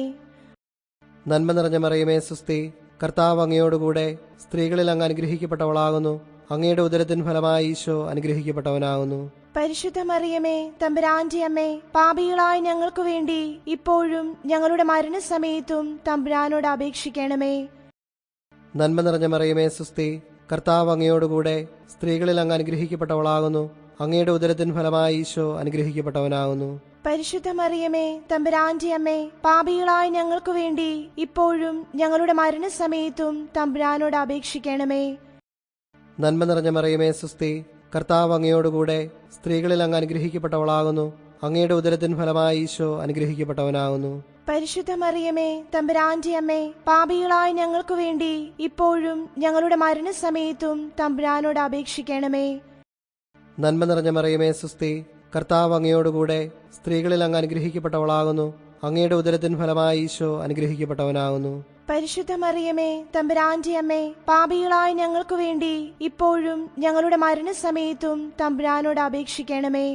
നന്മ നിറഞ്ഞ മറിയമേ സുസ്തി, കർത്താവ് അങ്ങയോടുകൂടെ സ്ത്രീകളിൽ അങ്ങ് അനുഗ്രഹിക്കപ്പെട്ടവളാകുന്നു. അങ്ങയുടെ ഉദരത്തിൻ ഫലമായി ഈശോ അനുഗ്രഹിക്കപ്പെട്ടവനാകുന്നു. പരിശുദ്ധ മറിയമേ തമ്പുരാന്റെ അമ്മേ, പാപികളായ ഞങ്ങൾക്ക് വേണ്ടി ഇപ്പോഴും ഞങ്ങളുടെ മരണസമയത്തും തമ്പുരാനോട് അപേക്ഷിക്കണമേ. നന്മ നിറഞ്ഞ മറിയമേ സുസ്തി, കർത്താവ് അങ്ങയോടുകൂടെ സ്ത്രീകളിൽ അങ്ങ് അനുഗ്രഹിക്കപ്പെട്ടവളാകുന്നു. അങ്ങയുടെ ഉദരത്തിൻ ഫലമായി ഈശോ അനുഗ്രഹിക്കപ്പെട്ടവനാകുന്നു. പരിശുദ്ധ മറിയമേ തമ്പുരാന്റെ അമ്മേ, പാപികളായ ഞങ്ങൾക്ക് വേണ്ടി ഇപ്പോഴും ഞങ്ങളുടെ മരണസമയത്തും തമ്പുരാനോട് അപേക്ഷിക്കണമേ. നന്മ നിറഞ്ഞ മറിയമേ സുസ്തി, കർത്താവ് അങ്ങയോടുകൂടെ സ്ത്രീകളിൽ അങ്ങ് അനുഗ്രഹിക്കപ്പെട്ടവളാകുന്നു. അങ്ങയുടെ ഉദരത്തിൻ ഫലമായി ഈശോ അനുഗ്രഹിക്കപ്പെട്ടവനാകുന്നു. പരിശുദ്ധ മറിയമേ തമ്പുരാന്റെ അമ്മേ, പാപികളായ ഞങ്ങൾക്ക് വേണ്ടി ഇപ്പോഴും ഞങ്ങളുടെ മരണസമയത്തും തമ്പുരാനോട് അപേക്ഷിക്കണമേ. നന്മ നിറഞ്ഞ മറിയമേ സുസ്തി, കർത്താവ് അങ്ങയോടുകൂടെ സ്ത്രീകളിൽ അങ്ങ് അനുഗ്രഹിക്കപ്പെട്ടവളാകുന്നു. അങ്ങയുടെ ഉദരത്തിൻ ഫലമായി ഈശോ അനുഗ്രഹിക്കപ്പെട്ടവനാകുന്നു. പരിശുദ്ധ മറിയമേ തമ്പുരാന്റെ അമ്മേ, പാപികളായ ഞങ്ങൾക്ക് വേണ്ടി ഇപ്പോഴും ഞങ്ങളുടെ മരണസമയത്തും തമ്പുരാനോട് അപേക്ഷിക്കണമേ.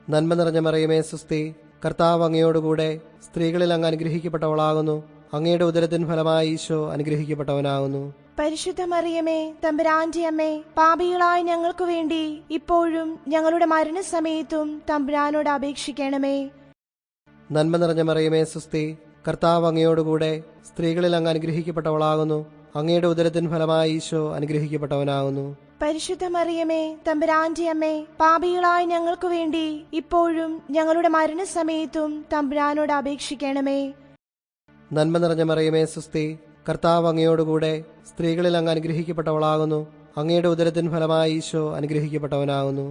നന്മ നിറഞ്ഞ മറിയമേ സുസ്തി, കർത്താവ് അങ്ങയോടുകൂടെ സ്ത്രീകളിൽ അങ്ങ് അനുഗ്രഹിക്കപ്പെട്ടവളാകുന്നു. അങ്ങയുടെ ഉദരത്തിൻ ഫലമായി ഈശോ അനുഗ്രഹിക്കപ്പെട്ടവനാകുന്നു. പരിശുദ്ധ മറിയമേ തമ്പുരാന്റെ അമ്മേ, പാപികളായ ഞങ്ങൾക്ക് വേണ്ടി ഇപ്പോഴും ഞങ്ങളുടെ മരണസമയത്തും തമ്പുരാനോട് അപേക്ഷിക്കണമേ. നന്മ നിറഞ്ഞ മറിയമേ സുസ്തി, കർത്താവ് അങ്ങയോടുകൂടെ സ്ത്രീകളിൽ അങ്ങ് അനുഗ്രഹിക്കപ്പെട്ടവളാകുന്നു. അങ്ങയുടെ ഉദരത്തിൻ ഫലമായി ഈശോ അനുഗ്രഹിക്കപ്പെട്ടവനാകുന്നു. പരിശുദ്ധ മറിയമേ, തമ്പുരാന്റെ അമ്മേ, പാപികളായ ഞങ്ങൾക്ക് വേണ്ടി ഇപ്പോഴും ഞങ്ങളുടെ മരണസമയത്തും തമ്പുരാനോട് അപേക്ഷിക്കണമേ. നന്മ നിറഞ്ഞ മറിയമേ, സുസ്തി. കർത്താവ് അങ്ങയോടുകൂടെ സ്ത്രീകളിൽ അങ്ങ് അനുഗ്രഹിക്കപ്പെട്ടവളാകുന്നു. അങ്ങയുടെ ഉദരത്തിൻ ഫലമായി ഈശോ അനുഗ്രഹിക്കപ്പെട്ടവനാകുന്നു.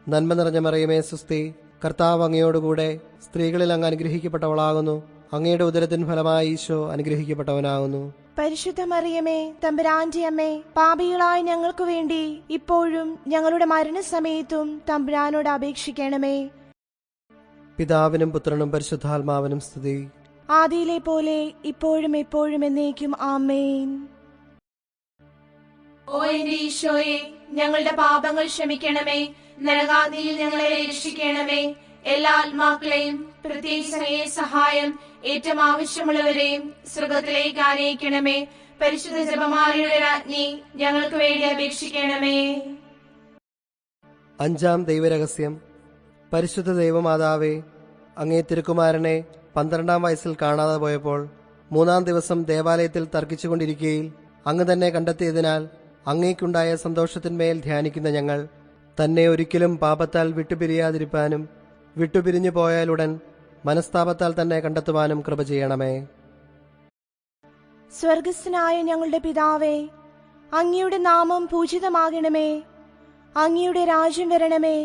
നന്മ നിറഞ്ഞ മറിയമേ, സുസ്തി. കർത്താവ് അങ്ങയോടുകൂടെ സ്ത്രീകളിൽ അങ്ങ് അനുഗ്രഹിക്കപ്പെട്ടവളാകുന്നു. അങ്ങയുടെ ഉദരത്തിൻ ഫലമായി ഈശോ അനുഗ്രഹിക്കപ്പെട്ടവനാകുന്നു. പരിശുദ്ധ മറിയമേ, തമ്പുരാന്റെ അമ്മേ, പാപികളായ ഞങ്ങൾക്ക് വേണ്ടി ഇപ്പോഴും ഞങ്ങളുടെ മരണസമയത്തും തമ്പുരാനോട് അപേക്ഷിക്കണമേ. പിതാവിനും പുത്രനും പരിശുദ്ധാത്മാവിനും സ്തുതി. ആദിയിലെ പോലെ ഇപ്പോഴും എപ്പോഴും എന്നേക്കും ആമേൻ. ഓ എന്റെ ഈശോയെ, ഞങ്ങളുടെ പാപങ്ങൾ ക്ഷമിക്കണമേ. നരകാഗ്നിയിൽ ഞങ്ങളെ രക്ഷിക്കണമേ. എല്ലാ ആത്മാക്കളെയും പ്രത്യേകിച്ച് അങ്ങയെ സഹായം ഏറ്റവും ആവശ്യമുള്ളവരെയും സ്വർഗത്തിലേക്ക് ആനയിക്കണമേ. പരിശുദ്ധ ജപമാലയുടെ രാജ്ഞി, ഞങ്ങൾക്ക് വേണ്ടി അപേക്ഷിക്കണമേ. അഞ്ചാം ദൈവരഹസ്യം. പരിശുദ്ധ ദൈവമാതാവേ, അങ്ങേ തിരുക്കുമാരനെ 12-ാം വയസ്സിൽ കാണാതെ പോയപ്പോൾ 3-ാം ദിവസം ദേവാലയത്തിൽ തർക്കിച്ചുകൊണ്ടിരിക്കുകയിൽ അങ്ങ് തന്നെ കണ്ടെത്തിയതിനാൽ അങ്ങേക്കുണ്ടായ സന്തോഷത്തിന്മേൽ ധ്യാനിക്കുന്ന ഞങ്ങൾ തന്നെ ഒരിക്കലും പാപത്താൽ വിട്ടുപിരിയാതിരിപ്പാനും വിട്ടുപിരിഞ്ഞു പോയാലുടൻ മനസ്താപത്താൽ തന്നെ കണ്ടെത്തുവാനും കൃപ ചെയ്യണമേ. സ്വർഗസ്ഥനായ ഞങ്ങളുടെ പിതാവേ, അങ്ങയുടെ നാമം പൂജിതമാകണമേ. അങ്ങയുടെ രാജ്യം വരണമേ.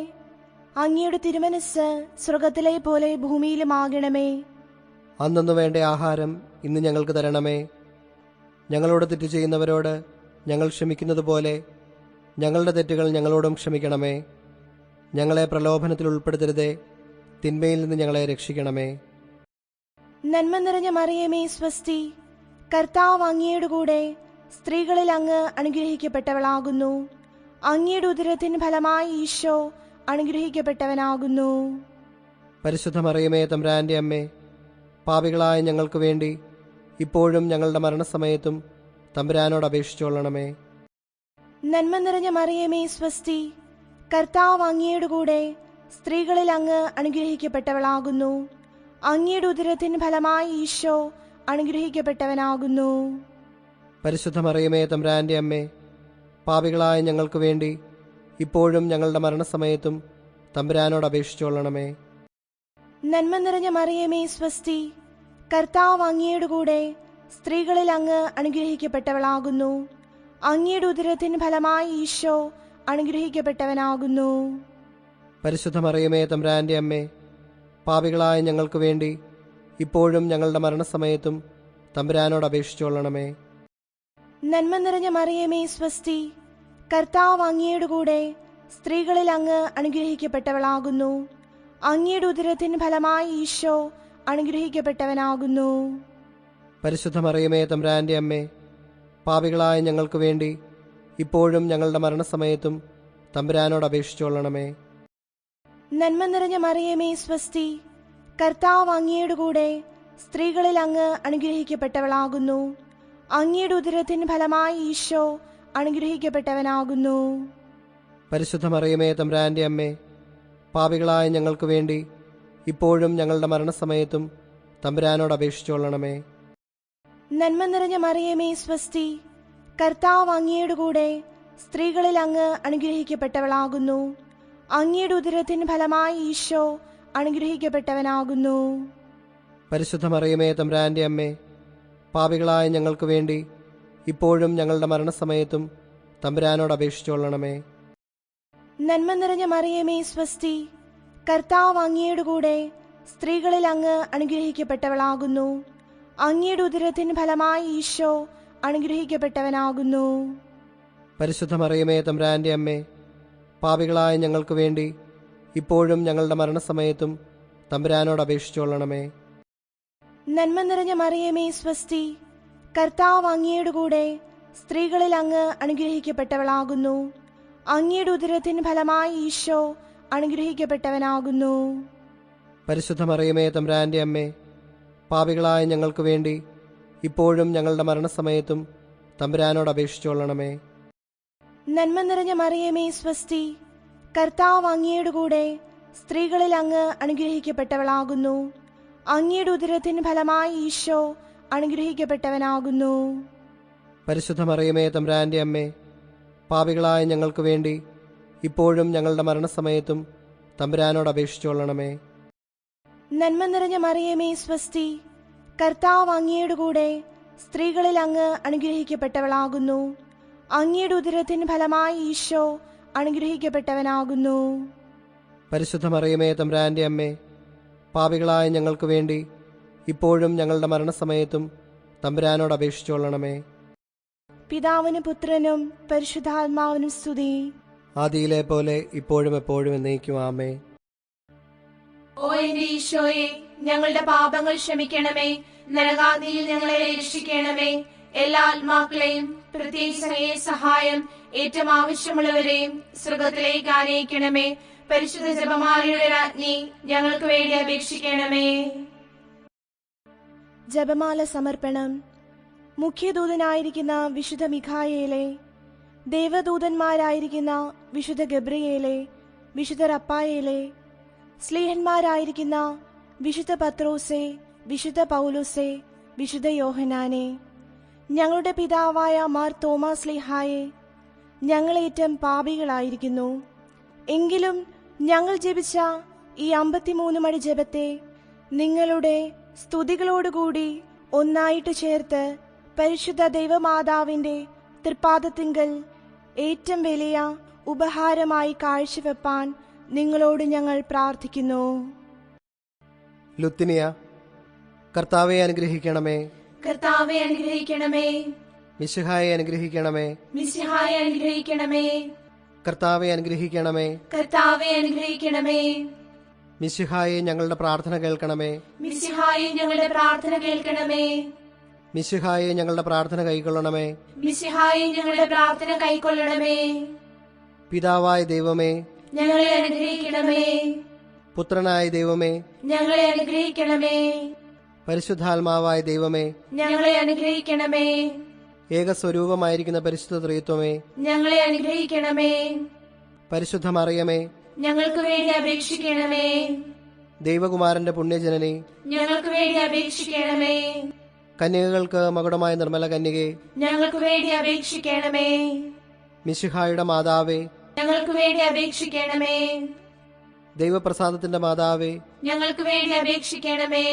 അങ്ങയുടെ തിരുമനസ് സ്വർഗത്തിലെ പോലെ ഭൂമിയിലുമാകണമേ. അന്നു വേണ്ട ആഹാരം ഇന്ന് ഞങ്ങൾക്ക് തരണമേ. ഞങ്ങളോട് തെറ്റ് ചെയ്യുന്നവരോട് ഞങ്ങൾ ക്ഷമിക്കുന്നത് പോലെ ഞങ്ങളുടെ തെറ്റുകൾ ഞങ്ങളോടും ക്ഷമിക്കണമേ. ഞങ്ങളെ പ്രലോഭനത്തിൽ ഉൾപ്പെടുത്തരുതേ, തിന്മയിൽ നിന്ന് ഞങ്ങളെ രക്ഷിക്കണമേ. നന്മ നിറഞ്ഞ മറിയമേ, സ്വസ്തി. കർത്താവ് അങ്ങയുടെ കൂടെ സ്ത്രീകളിൽ അങ്ങ് അനുഗ്രഹിക്കപ്പെട്ടവളാകുന്നു. അങ്ങയുടെ ഉദരത്തിൻ ഫലമായി ഈശോ അനുഗ്രഹിക്കപ്പെട്ടവനാകുന്നു. പരിശുദ്ധ മറിയമേ, തമ്പുരാന്റെ അമ്മേ, പാപികളായ ഞങ്ങൾക്ക് വേണ്ടി ഇപ്പോഴും ഞങ്ങളുടെ മരണസമയത്തും തമ്പുരാനോട് അപേക്ഷിച്ചുകൊള്ളണമേ. നന്മ നിറഞ്ഞ മറിയമേ, സ്വസ്തി. കർത്താവ് അങ്ങയുടെ കൂടെ സ്ത്രീകളിൽ അങ്ങ് അനുഗ്രഹിക്കപ്പെട്ടവളാകുന്നു. അങ്ങയുടെ ഉദരത്തിൻ ഫലമായി ഈശോ അനുഗ്രഹിക്കപ്പെട്ടവനാകുന്നു. പരിശുദ്ധ മറിയമേ, തമ്പുരാന്റെ അമ്മേ, പാപികളായ ഞങ്ങൾക്ക് വേണ്ടി ഇപ്പോഴും ഞങ്ങളുടെ മരണസമയത്തും തമ്പുരാനോട് അപേക്ഷിച്ചുകൊള്ളണമേ. നന്മ നിറഞ്ഞ മറിയമേ, സ്വസ്തി. കർത്താവ് അങ്ങയുടെ കൂടെ സ്ത്രീകളിൽ അങ്ങ് അനുഗ്രഹിക്കപ്പെട്ടവളാകുന്നു. അങ്ങയുടെ ഉദരത്തിൻ ഫലമായി ഈശോ അനുഗ്രഹിക്കപ്പെട്ടവനാകുന്നു. പരിശുദ്ധ മറിയമേ, തമ്പുരാന്റെ അമ്മേ, പാപികളായ ഞങ്ങൾക്ക് വേണ്ടി ഇപ്പോഴും ഞങ്ങളുടെ മരണസമയത്തും തമ്പുരാനോട് അപേക്ഷിച്ചുകൊള്ളണമേ. നന്മ നിറഞ്ഞ മറിയമേ, സ്വസ്തി. കർത്താവ് അങ്ങയുടെ കൂടെ സ്ത്രീകളിൽ അങ്ങ് അനുഗ്രഹിക്കപ്പെട്ടവളാകുന്നു. അങ്ങയുടെ ഉദരത്തിൻ ഫലമായി ഈശോ അനുഗ്രഹിക്കപ്പെട്ടവനാകുന്നു. പരിശുദ്ധ മറിയമേ, തമ്പുരാന്റെ അമ്മേ, പാപികളായ ഞങ്ങൾക്ക് വേണ്ടി ഇപ്പോഴും ഞങ്ങളുടെ മരണസമയത്തും തമ്പുരാനോട് അപേക്ഷിച്ചുകൊള്ളണമേ. നന്മ നിറഞ്ഞ മറിയമേ, സ്വസ്തി. കർത്താവ് അങ്ങയുടെ കൂടെ സ്ത്രീകളിൽ അങ്ങ് അനുഗ്രഹിക്കപ്പെട്ടവളാകുന്നു. അങ്ങയുടെ ഉദരത്തിൻ ഫലമായി ഈശോ അനുഗ്രഹിക്കപ്പെട്ടവനാകുന്നു. പരിശുദ്ധ മറിയമേ, തമ്പുരാന്റെ അമ്മേ, പാപികളായ ഞങ്ങൾക്ക് വേണ്ടി ഇപ്പോഴും ഞങ്ങളുടെ മരണസമയത്തും തമ്പുരാനോട് അപേക്ഷിച്ചുകൊള്ളണമേ. നന്മ നിറഞ്ഞ മറിയമേ, സ്വസ്തി. കർത്താവ് അങ്ങയുടെ കൂടെ സ്ത്രീകളിൽ അങ്ങ് അനുഗ്രഹിക്കപ്പെട്ടവളാകുന്നു. അങ്ങയുടെ ഉദരത്തിൻ ഫലമായി ഈശോ അനുഗ്രഹിക്കപ്പെട്ടവനാകുന്നു. പരിശുദ്ധ മറിയമേ, തമ്പുരാന്റെ അമ്മേ, പാപികളായ ഞങ്ങൾക്ക് വേണ്ടി ഇപ്പോഴും ഞങ്ങളുടെ മരണസമയത്തും തമ്പുരാനോട് അപേക്ഷിച്ചുകൊള്ളണമേ. നന്മ നിറഞ്ഞ മറിയമേ, സ്വസ്തി. കർത്താവ് അങ്ങയുടെ കൂടെ സ്ത്രീകളിൽ അങ്ങ് അനുഗ്രഹിക്കപ്പെട്ടവളാകുന്നു. അങ്ങയുടെ ഉദരത്തിൻ ഫലമായി ഈശോ അനുഗ്രഹിക്കപ്പെട്ടവനാകുന്നു. പരിശുദ്ധ മറിയമേ, തമ്പുരാന്റെ അമ്മേ, പാപികളായ ഞങ്ങൾക്ക് വേണ്ടി ഇപ്പോഴും ഞങ്ങളുടെ മരണസമയത്തും തമ്പുരാനോട് അപേക്ഷിച്ചുകൊള്ളണമേ. നന്മ നിറഞ്ഞ മറിയമേ, സ്വസ്തി. കർത്താവ് അങ്ങയുടെ കൂടെ സ്ത്രീകളിൽ അങ്ങ് അനുഗ്രഹിക്കപ്പെട്ടവളാകുന്നു. അങ്ങയുടെ ഉദരത്തിൻ ഫലമായി ഈശോ അനുഗ്രഹിക്കപ്പെട്ടവനാകുന്നു. പരിശുദ്ധ മറിയമേ, തമ്പുരാന്റെ അമ്മേ, പാപികളായ ഞങ്ങൾക്ക് വേണ്ടി ഇപ്പോഴും ഞങ്ങളുടെ മരണസമയത്തും തമ്പുരാനോട് അപേക്ഷിച്ചുകൊള്ളണമേ. നന്മ നിറഞ്ഞ മറിയമേ, സ്വസ്തി. കർത്താവ് അങ്ങയുടെ കൂടെ സ്ത്രീകളിൽ അങ്ങ് അനുഗ്രഹിക്കപ്പെട്ടവളാകുന്നു. അങ്ങയുടെ ഉദരത്തിന് ഫലമായി ഈശോ അനുഗ്രഹിക്കപ്പെട്ടവനാകുന്നു. പരിശുദ്ധ മറിയമേ, തമ്പുരാന്റെ അമ്മേ, പാപികളായ ഞങ്ങൾക്ക് വേണ്ടി ഇപ്പോഴും ഞങ്ങളുടെ മരണസമയത്തും തമ്പുരാനോട് അപേക്ഷിച്ചുകൊള്ളണമേ. നന്മ നിറഞ്ഞ മറിയമേ, സ്വസ്തി, കർത്താവ് അങ്ങയുടെ കൂടെ സ്ത്രീകളിൽ അങ്ങ് അനുഗ്രഹിക്കപ്പെട്ടവളാകുന്നു. അങ്ങയുടെ ഉദരത്തിന് ഫലമായി ഈശോ അനുഗ്രഹിക്കപ്പെട്ടവനാകുന്നു. പരിശുദ്ധ മറിയമേ, തമ്പുരാന്റെ അമ്മേ, പാപികളായ ഞങ്ങൾക്ക് വേണ്ടി ഇപ്പോഴും ഞങ്ങളുടെ മരണസമയത്തും തമ്പുരാനോട് അപേക്ഷിച്ചുകൊള്ളണമേ. പിതാവിനും പുത്രനും പരിശുദ്ധാത്മാവിനും സ്തുതി. ആദിയിലെ പോലെ ഇപ്പോഴും എപ്പോഴും എന്നേക്കും ആമേൻ. ഓ എന്റെ ഈശോയെ, ഞങ്ങളുടെ പാപങ്ങൾ ക്ഷമിക്കണമേ. നരകാഗ്നിയിൽ ഞങ്ങളെ രക്ഷിക്കണമേ. എല്ലാ ആത്മാക്കളെയും പ്രത്യേകിച്ച് അങ്ങേ സഹായം ഏറ്റവും ആവശ്യമുള്ളവരെയും സ്വർഗത്തിലേക്ക് ആനയിക്കണമേ. പരിശുദ്ധ ജപമാലയുടെ രാജ്ഞി, ഞങ്ങൾക്ക് വേണ്ടി അപേക്ഷിക്കണമേ. ജപമാല സമർപ്പണം. മുഖ്യദൂതനായിരിക്കുന്ന വിശുദ്ധ മിഖായേലെ, ദേവദൂതന്മാരായിരിക്കുന്ന വിശുദ്ധ ഗബ്രിയേലെ, വിശുദ്ധ റപ്പായേലെ, സ്ലീഹന്മാരായിരിക്കുന്ന വിശുദ്ധ പത്രോസെ, വിശുദ്ധ പൗലോസെ, വിശുദ്ധ യോഹനാനെ, ഞങ്ങളുടെ പിതാവായ മാർ തോമാസ് സ്ലീഹായെ, ഞങ്ങളേറ്റം പാപികളായിരിക്കുന്നു. എങ്കിലും ഞങ്ങൾ ജപിച്ച ഈ 53 മണി ജപത്തെ നിങ്ങളുടെ സ്തുതികളോടുകൂടി ഒന്നായിട്ട് ചേർത്ത് പരിശുദ്ധ ദൈവമാതാവിന്റെ തൃപ്പാദത്തിങ്കൽ ഏറ്റവും വലിയ ഉപഹാരമായി കാഴ്ചവെപ്പാൻ നിങ്ങളോട് ഞങ്ങൾ പ്രാർത്ഥിക്കുന്നു. ലുത്തിനിയ. കർത്താവെ അനുഗ്രഹിക്കണമേ. കർത്താവെ അനുഗ്രഹിക്കണമേ. മിശിഹായെ അനുഗ്രഹിക്കണമേ. മിശിഹായെ അനുഗ്രഹിക്കണമേ. കർത്താവെ അനുഗ്രഹിക്കണമേ. കർത്താവെ അനുഗ്രഹിക്കണമേ. മിശിഹായെ ഞങ്ങളുടെ പ്രാർത്ഥന കേൾക്കണമേ. മിശിഹായെ ഞങ്ങളുടെ പ്രാർത്ഥന കേൾക്കണമേ. മിശിഹായെ ഞങ്ങളുടെ പ്രാർത്ഥന കൈക്കൊള്ളണമേ. മിശിഹായെ ഞങ്ങളുടെ പ്രാർത്ഥന കൈക്കൊള്ളണമേ. പിതാവായ ദൈവമേ, ഞങ്ങളെ അനുഗ്രഹിക്കണമേ. പുത്രനായ ദൈവമേ, ഞങ്ങളെ അനുഗ്രഹിക്കണമേ. പരിശുദ്ധാത്മാവായ ദൈവമേ, ഞങ്ങളെ അനുഗ്രഹിക്കണമേ. ഏകസ്വരൂപമായിരിക്കുന്ന പരിശുദ്ധ ത്രിത്വമേ, ഞങ്ങളെ അനുഗ്രഹിക്കണമേ. പരിശുദ്ധ മറിയമേ, ഞങ്ങൾക്ക് വേണ്ടി അപേക്ഷിക്കണമേ. ദൈവകുമാരന്റെ പുണ്യജനനി, ഞങ്ങൾക്ക് വേണ്ടി അപേക്ഷിക്കണമേ. കന്യകകൾക്ക് മകുടമായ നിർമ്മല കന്യകെ, ഞങ്ങൾക്ക് വേണ്ടി അപേക്ഷിക്കണമേ. മിശിഹായുടെ മാതാവേ, ഞങ്ങൾക്ക് വേണ്ടി അപേക്ഷിക്കണമേ. ദൈവപ്രസാദത്തിന്റെ മാതാവേ, ഞങ്ങൾക്ക് വേണ്ടി അപേക്ഷിക്കണമേ.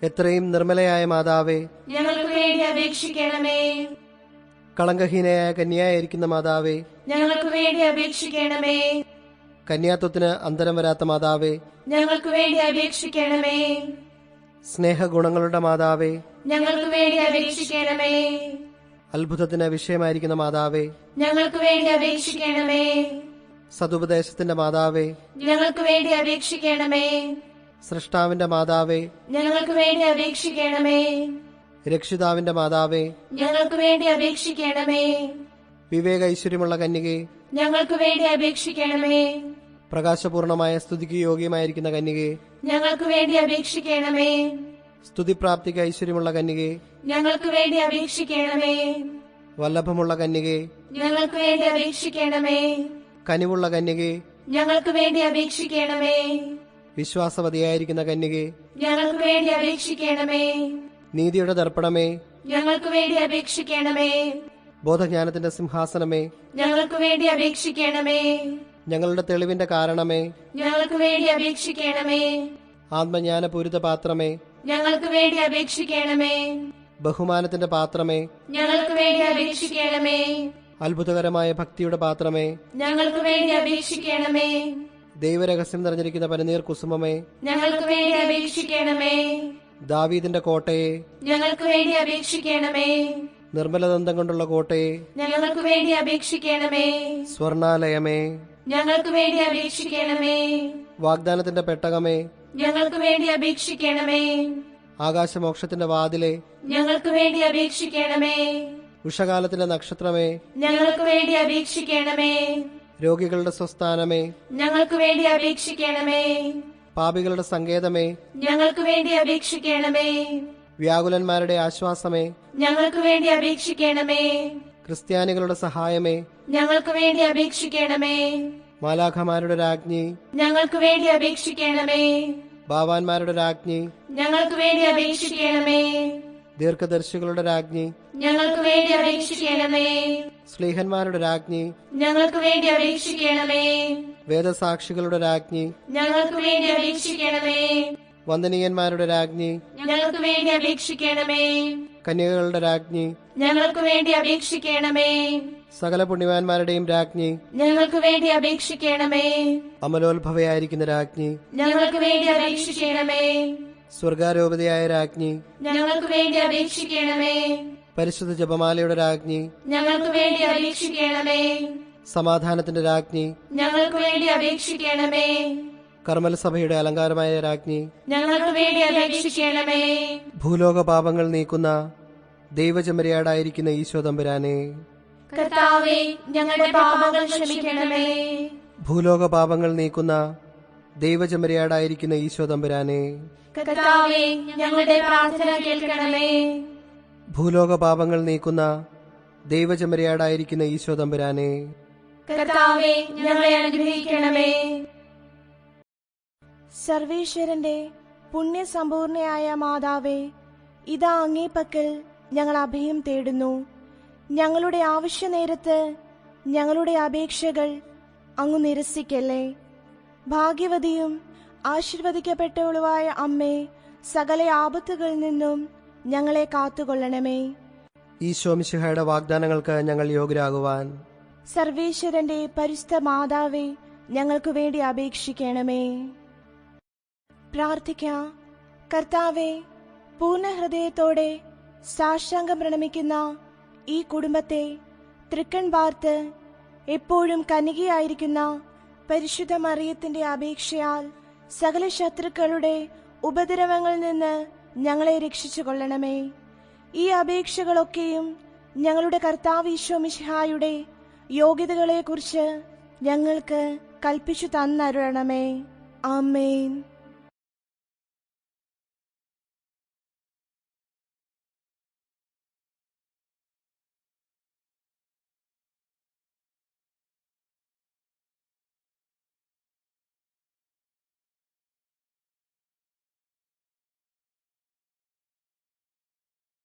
എത്രയും നിർമ്മലയായ മാതാവേ, ഞങ്ങൾക്ക് വേണ്ടി അപേക്ഷിക്കണമേ. കളങ്കഹീനയായ കന്യായിരിക്കുന്ന മാതാവേ, ഞങ്ങൾക്ക് വേണ്ടി അപേക്ഷിക്കണമേ. കന്യാത്വത്തിന് അന്തരം വരാത്ത മാതാവേ, ഞങ്ങൾക്ക് വേണ്ടി അപേക്ഷിക്കണമേ. സ്നേഹഗുണങ്ങളുടെ മാതാവേ, ഞങ്ങൾക്ക് വേണ്ടി അപേക്ഷിക്കണമേ. അത്ഭുതത്തിന് വിഷയമായിരിക്കുന്ന മാതാവേ, ഞങ്ങൾക്ക് വേണ്ടി അപേക്ഷിക്കണമേ. സതുപദേശത്തിന്റെ മാതാവേ, ഞങ്ങൾക്ക് വേണ്ടി അപേക്ഷിക്കണമേ. സൃഷ്ടാവിന്റെ മാതാവേ, ഞങ്ങൾക്ക് വേണ്ടി അപേക്ഷിക്കണമേ. രക്ഷിതാവിന്റെ മാതാവേ, ഞങ്ങൾക്ക് വേണ്ടി അപേക്ഷിക്കണമേ. വിവേക ഐശ്വര്യമുള്ള കന്യകെ, ഞങ്ങൾക്ക് വേണ്ടി അപേക്ഷിക്കണമേ. പ്രകാശപൂർണമായ സ്തുതിക്ക് യോഗ്യമായിരിക്കുന്ന കന്യകെ, ഞങ്ങൾക്ക് വേണ്ടി അപേക്ഷിക്കണമേ. സ്തുതിപ്രാപ്തിക്ക് ഐശ്വര്യമുള്ള കന്യകെ, ഞങ്ങൾക്ക് വേണ്ടി അപേക്ഷിക്കണമേ. വല്ലഭമുള്ള കന്യകെ, ഞങ്ങൾക്ക് വേണ്ടി അപേക്ഷിക്കണമേ. കനിവുള്ള കന്യകെ, ഞങ്ങൾക്ക് വേണ്ടി അപേക്ഷിക്കണമേ. വിശ്വാസവതിയായിരിക്കുന്ന കന്യകെ, ഞങ്ങൾക്ക് വേണ്ടി അപേക്ഷിക്കണമേ. നീതിയുടെ ദർപ്പണമേ, ഞങ്ങൾക്ക് വേണ്ടി അപേക്ഷിക്കണമേ. ബോധജ്ഞാനത്തിന്റെ സിംഹാസനമേ, ഞങ്ങൾക്ക് വേണ്ടി അപേക്ഷിക്കണമേ. ഞങ്ങളുടെ തെളിവിന്റെ കാരണമേ, ഞങ്ങൾക്ക് വേണ്ടി അപേക്ഷിക്കണമേ. ആത്മജ്ഞാനപൂരിത പാത്രമേ, ഞങ്ങൾക്ക് വേണ്ടി അപേക്ഷിക്കണമേ. ബഹുമാനത്തിന്റെ പാത്രമേ, ഞങ്ങൾക്ക് വേണ്ടി അപേക്ഷിക്കണമേ. അത്ഭുതകരമായ ഭക്തിയുടെ പാത്രമേ, ഞങ്ങൾക്ക് വേണ്ടി അപേക്ഷിക്കണമേ. ദൈവരഹസ്യം നിറഞ്ഞിരിക്കുന്ന പനിനീർ കുസുമമേ, ഞങ്ങൾക്ക് വേണ്ടി അപേക്ഷിക്കണമേ. ദാവീദിന്റെ കോട്ടയെ, ഞങ്ങൾക്ക് വേണ്ടി അപേക്ഷിക്കണമേ. നിർമ്മലദന്തം കൊണ്ടുള്ള കോട്ടയെ, ഞങ്ങൾക്ക് വേണ്ടി അപേക്ഷിക്കണമേ. സ്വർണാലയമേ, ഞങ്ങൾക്ക് വേണ്ടി അപേക്ഷിക്കണമേ. വാഗ്ദാനത്തിന്റെ പെട്ടകമേ, ഞങ്ങൾക്ക് വേണ്ടി അപേക്ഷിക്കണമേ. ആകാശമോക്ഷത്തിന്റെ വാതിലെ, ഞങ്ങൾക്ക് വേണ്ടി അപേക്ഷിക്കണമേ. ഉഷകാലത്തിന്റെ നക്ഷത്രമേ, ഞങ്ങൾക്ക് വേണ്ടി അപേക്ഷിക്കണമേ. രോഗികളുടെ സ്വസ്ഥാനമേ, ഞങ്ങൾക്ക് വേണ്ടി അപേക്ഷിക്കണമേ. പാപികളുടെ സങ്കേതമേ, ഞങ്ങൾക്ക് വേണ്ടി അപേക്ഷിക്കണമേ. വ്യാകുലന്മാരുടെ ആശ്വാസമേ, ഞങ്ങൾക്ക് വേണ്ടി അപേക്ഷിക്കണമേ. ക്രിസ്ത്യാനികളുടെ സഹായമേ, ഞങ്ങൾക്ക് വേണ്ടി അപേക്ഷിക്കണമേ. മാലാഖമാരുടെ രാജ്ഞി, ഞങ്ങൾക്ക് വേണ്ടി അപേക്ഷിക്കണമേ. ബാവാന്മാരുടെ രാജ്ഞി, ഞങ്ങൾക്ക് വേണ്ടി അപേക്ഷിക്കണമേ. ദീർഘദർശികളുടെ രാജ്ഞി, ഞങ്ങൾക്ക് വേണ്ടി അപേക്ഷിക്കണമേ. സ്ലീഹന്മാരുടെ രാജ്ഞി, ഞങ്ങൾക്ക് വേണ്ടി അപേക്ഷിക്കണമേ. വേദസാക്ഷികളുടെ രാജ്ഞി, ഞങ്ങൾക്ക് വേണ്ടി അപേക്ഷിക്കണമേ. വന്ദനീയന്മാരുടെ രാജ്ഞി, ഞങ്ങൾക്ക് വേണ്ടി അപേക്ഷിക്കണമേ. കന്യകകളുടെ രാജ്ഞി, ഞങ്ങൾക്ക് വേണ്ടി അപേക്ഷിക്കണമേ. സകല പുണ്യവാന്മാരുടെയും രാജ്ഞി, ഞങ്ങൾക്ക് വേണ്ടി അപേക്ഷിക്കണമേ. അമലോത്ഭവയായിരിക്കുന്ന രാജ്ഞി, ഞങ്ങൾക്ക് വേണ്ടി അപേക്ഷിക്കണമേ. സ്വർഗാരോപതയായ രാജ്ഞി, ഞങ്ങൾക്ക് വേണ്ടി അപേക്ഷിക്കണമേ. പരിശുദ്ധ ജപമാലയുടെ രാജ്ഞി, ഞങ്ങൾക്ക് വേണ്ടി അപേക്ഷിക്കണമേ. സമാധാനത്തിന്റെ രാജ്ഞി, ഞങ്ങൾക്ക് വേണ്ടി അപേക്ഷിക്കണമേ. കർമ്മല സഭയുടെ അലങ്കാരമായ രാജ്ഞി, ഞങ്ങൾക്ക് വേണ്ടി അപേക്ഷിക്കണമേ. ഭൂലോക പാപങ്ങൾ നീക്കുന്ന ദൈവചമരിയാടായിരിക്കുന്ന ഈശോ തമ്പുരാനെ, കർത്താവേ, ഞങ്ങളുടെ പാപങ്ങൾ ക്ഷമിക്കണമേ. ഭൂലോക പാപങ്ങൾ നീക്കുന്ന ദൈവചമരിയാടായിരിക്കുന്ന ഈശോ തമ്പുരാനെ, കർത്താവേ, ഞങ്ങളുടെ പ്രാർത്ഥന കേൾക്കണമേ. ഭൂലോക പാപങ്ങൾ നീക്കുന്ന ദൈവചമരിയാടായിരിക്കുന്ന ഈശോ തമ്പുരാനെ, കർത്താവേ, ഞങ്ങളെ അനുഗ്രഹിക്കണമേ. സർവേശ്വരന്റെ പുണ്യസമ്പൂർണയായ മാതാവേ, ഇതാ അങ്ങേ പക്കൽ ഞങ്ങൾ അഭയം തേടുന്നു. ഞങ്ങളുടെ ആവശ്യനേരത്ത് ഞങ്ങളുടെ അപേക്ഷകൾ അങ്ങു നിരസിക്കല്ലേ. ഭാഗ്യവതിയും ആശീർവദിക്കപ്പെട്ടവളുമായ അമ്മേ, സകല ആപത്തുകളിൽ നിന്നും ഞങ്ങളെ കാത്തുകൊള്ളണമേ. ഈശോ മിശിഹായുടെ വാഗ്ദാനങ്ങൾക്ക് ഞങ്ങൾ യോഗ്യരാകുവാൻ സർവേശ്വരന്റെ പരിശുദ്ധ മാതാവേ, ഞങ്ങൾക്ക് വേണ്ടി അപേക്ഷിക്കണമേ. പ്രാർത്ഥിക്കാം. കർത്താവേ, പൂർണ്ണ ഹൃദയത്തോടെ സാഷ്ടാംഗം പ്രണമിക്കുന്ന ഈ കുടുംബത്തെ തൃക്കൺ പാർത്ത് എപ്പോഴും കന്യകയായിരിക്കുന്ന പരിശുദ്ധ മറിയത്തിന്റെ അപേക്ഷയാൽ സകല ശത്രുക്കളുടെ ഉപദ്രവങ്ങളിൽ നിന്ന് ഞങ്ങളെ രക്ഷിച്ചു കൊള്ളണമേ. ഈ അപേക്ഷകളൊക്കെയും ഞങ്ങളുടെ കർത്താവ് ഈശോ മിശിഹായുടെ യോഗ്യതകളെക്കുറിച്ച് ഞങ്ങൾക്ക് കൽപ്പിച്ചു തന്നരുളണമേ. ആമേൻ.